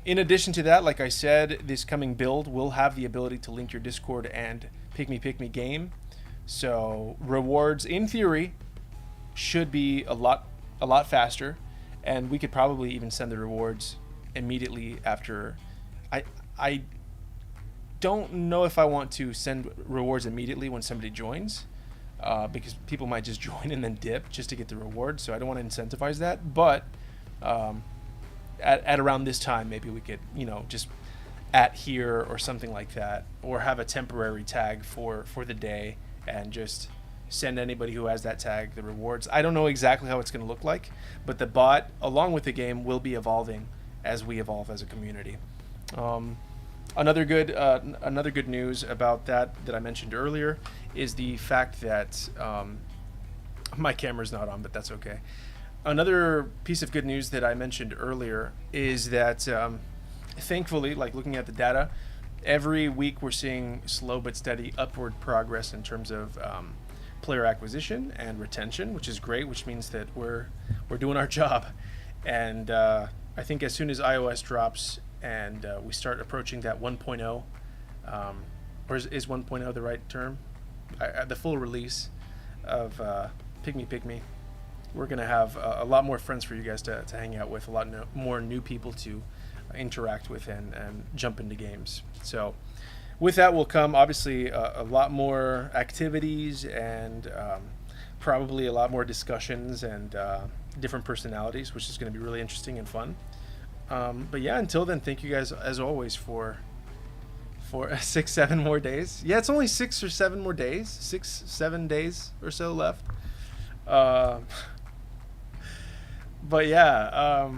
In addition to that, like I said, this coming build will have the ability to link your Discord and Pick Me game. So rewards, in theory, should be a lot faster, and we could probably even send the rewards immediately after. I don't know if I want to send rewards immediately when somebody joins, because people might just join and then dip just to get the reward. So I don't want to incentivize that, but at around this time, maybe we could, just at here or something like that, or have a temporary tag for the day and just send anybody who has that tag the rewards. I don't know exactly how it's going to look like, but the bot, along with the game, will be evolving as we evolve as a community. Another good news about that I mentioned earlier is the fact that my camera's not on, but that's okay. Another piece of good news that I mentioned earlier is that thankfully, like looking at the data, every week we're seeing slow but steady upward progress in terms of player acquisition and retention, which is great, which means that we're doing our job. And I think as soon as iOS drops and we start approaching that 1.0, or is 1.0 the right term? The full release of Pick Me, we're going to have a lot more friends for you guys to hang out with, a lot more new people to interact with and jump into games. So with that will come, obviously, a lot more activities and probably a lot more discussions and different personalities, which is going to be really interesting and fun. But yeah, until then, thank you guys as always for 6-7 more days. Yeah, it's only 6 or 7 more days, 6-7 days or so left. But yeah,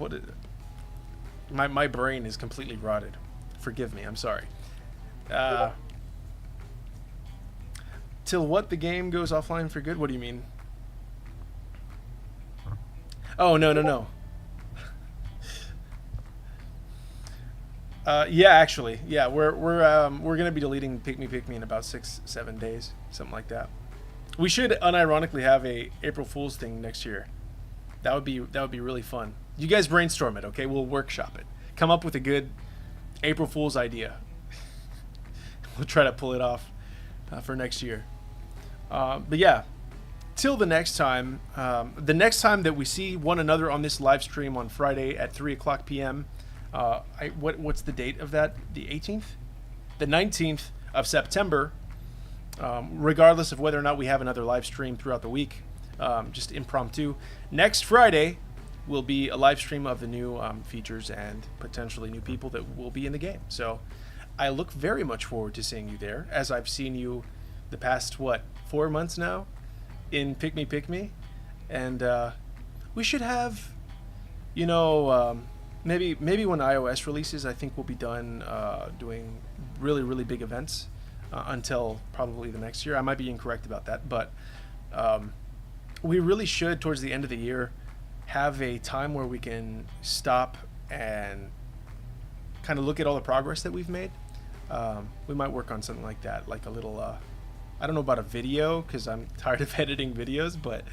What is it? My brain is completely rotted. Forgive me. I'm sorry. Till what, the game goes offline for good? What do you mean? Oh, no. Yeah, actually, yeah, we're gonna be deleting Pick Me in about 6-7 days, something like that. We should unironically have a April Fool's thing next year. That would be really fun. You guys brainstorm it, okay? We'll workshop it. Come up with a good April Fool's idea. We'll try to pull it off for next year. But yeah, till the next time. The next time that we see one another on this live stream on Friday at 3:00 p.m. What's the date of that? The 18th? The 19th of September. Regardless of whether or not we have another live stream throughout the week, just impromptu. Next Friday will be a live stream of the new features and potentially new people that will be in the game. So I look very much forward to seeing you there, as I've seen you the past, 4 months now in Pick Me. And we should have, maybe when iOS releases, I think we'll be done doing really, really big events until probably the next year. I might be incorrect about that, but we really should, towards the end of the year, have a time where we can stop and kind of look at all the progress that we've made. We might work on something like that, like a little, I don't know about a video, because I'm tired of editing videos, but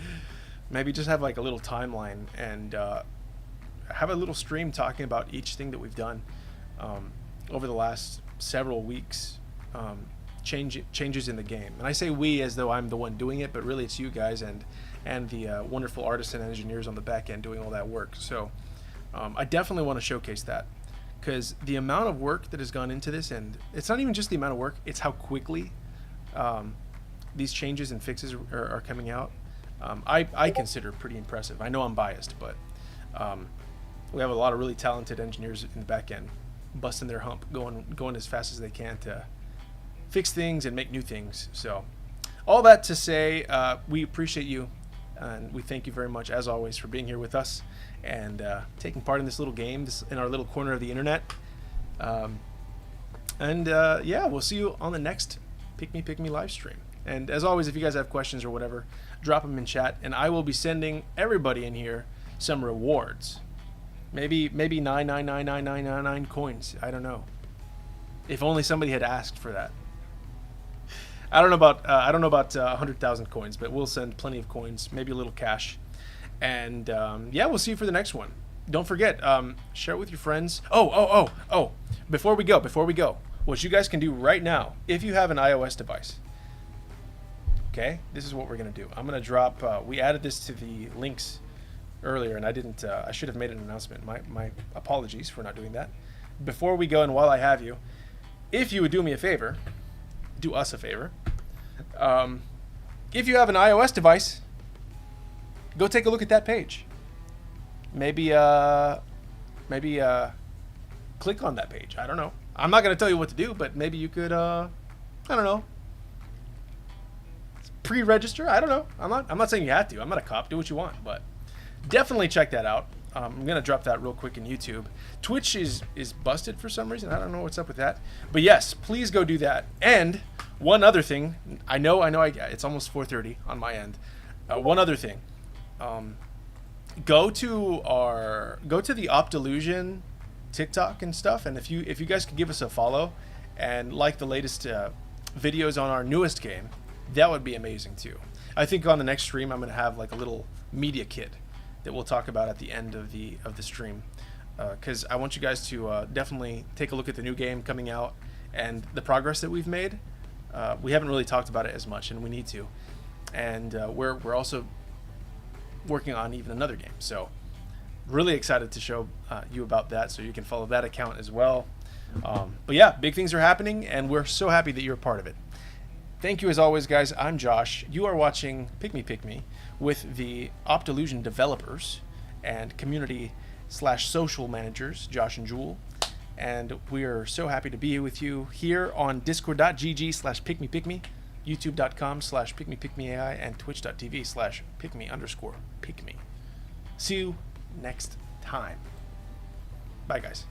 maybe just have like a little timeline and have a little stream talking about each thing that we've done over the last several weeks. Changes in the game, and I say we as though I'm the one doing it, but really it's you guys and the wonderful artists and engineers on the back end doing all that work. So I definitely want to showcase that, because the amount of work that has gone into this, and it's not even just the amount of work, it's how quickly these changes and fixes are coming out. I consider pretty impressive. I know I'm biased, but we have a lot of really talented engineers in the back end busting their hump, going as fast as they can to fix things and make new things. So all that to say, we appreciate you, and we thank you very much, as always, for being here with us and taking part in this little game, in our little corner of the internet. Yeah, we'll see you on the next Pick Me live stream. And as always, if you guys have questions or whatever, drop them in chat, and I will be sending everybody in here some rewards. Maybe 9999999 coins. I don't know. If only somebody had asked for that. I don't know about 100,000 coins, but we'll send plenty of coins, maybe a little cash, and yeah, we'll see you for the next one. Don't forget, share it with your friends. Oh! Before we go, what you guys can do right now, if you have an iOS device, okay, this is what we're gonna do. I'm gonna drop. We added this to the links earlier, and I didn't. I should have made an announcement. My apologies for not doing that. Before we go, and while I have you, if you would do me a favor. Do us a favor. If you have an iOS device, go take a look at that page. Maybe click on that page. I don't know. I'm not going to tell you what to do, but maybe you could I don't know, pre-register. I don't know. I'm not saying you have to. I'm not a cop. Do what you want, but definitely check that out. I'm gonna drop that real quick in YouTube. Twitch is busted for some reason. I don't know what's up with that. But yes, please go do that. And one other thing, I know. It's almost 4:30 on my end. One other thing, go to the Optilusion TikTok and stuff. And if you guys could give us a follow and like the latest videos on our newest game, that would be amazing too. I think on the next stream I'm gonna have like a little media kit that we'll talk about at the end of the stream, because I want you guys to definitely take a look at the new game coming out and the progress that we've made. We haven't really talked about it as much, and we need to. And we're also working on even another game, so really excited to show you about that, so you can follow that account as well. But yeah, big things are happening, and we're so happy that you're a part of it. Thank you as always, guys. I'm Josh. You are watching Pick Me with the Optilusion developers and community/social managers, Josh and Jewel. And we are so happy to be with you here on discord.gg/pickme, youtube.com/pickmeai, and twitch.tv/pickme_pickme. See you next time. Bye, guys.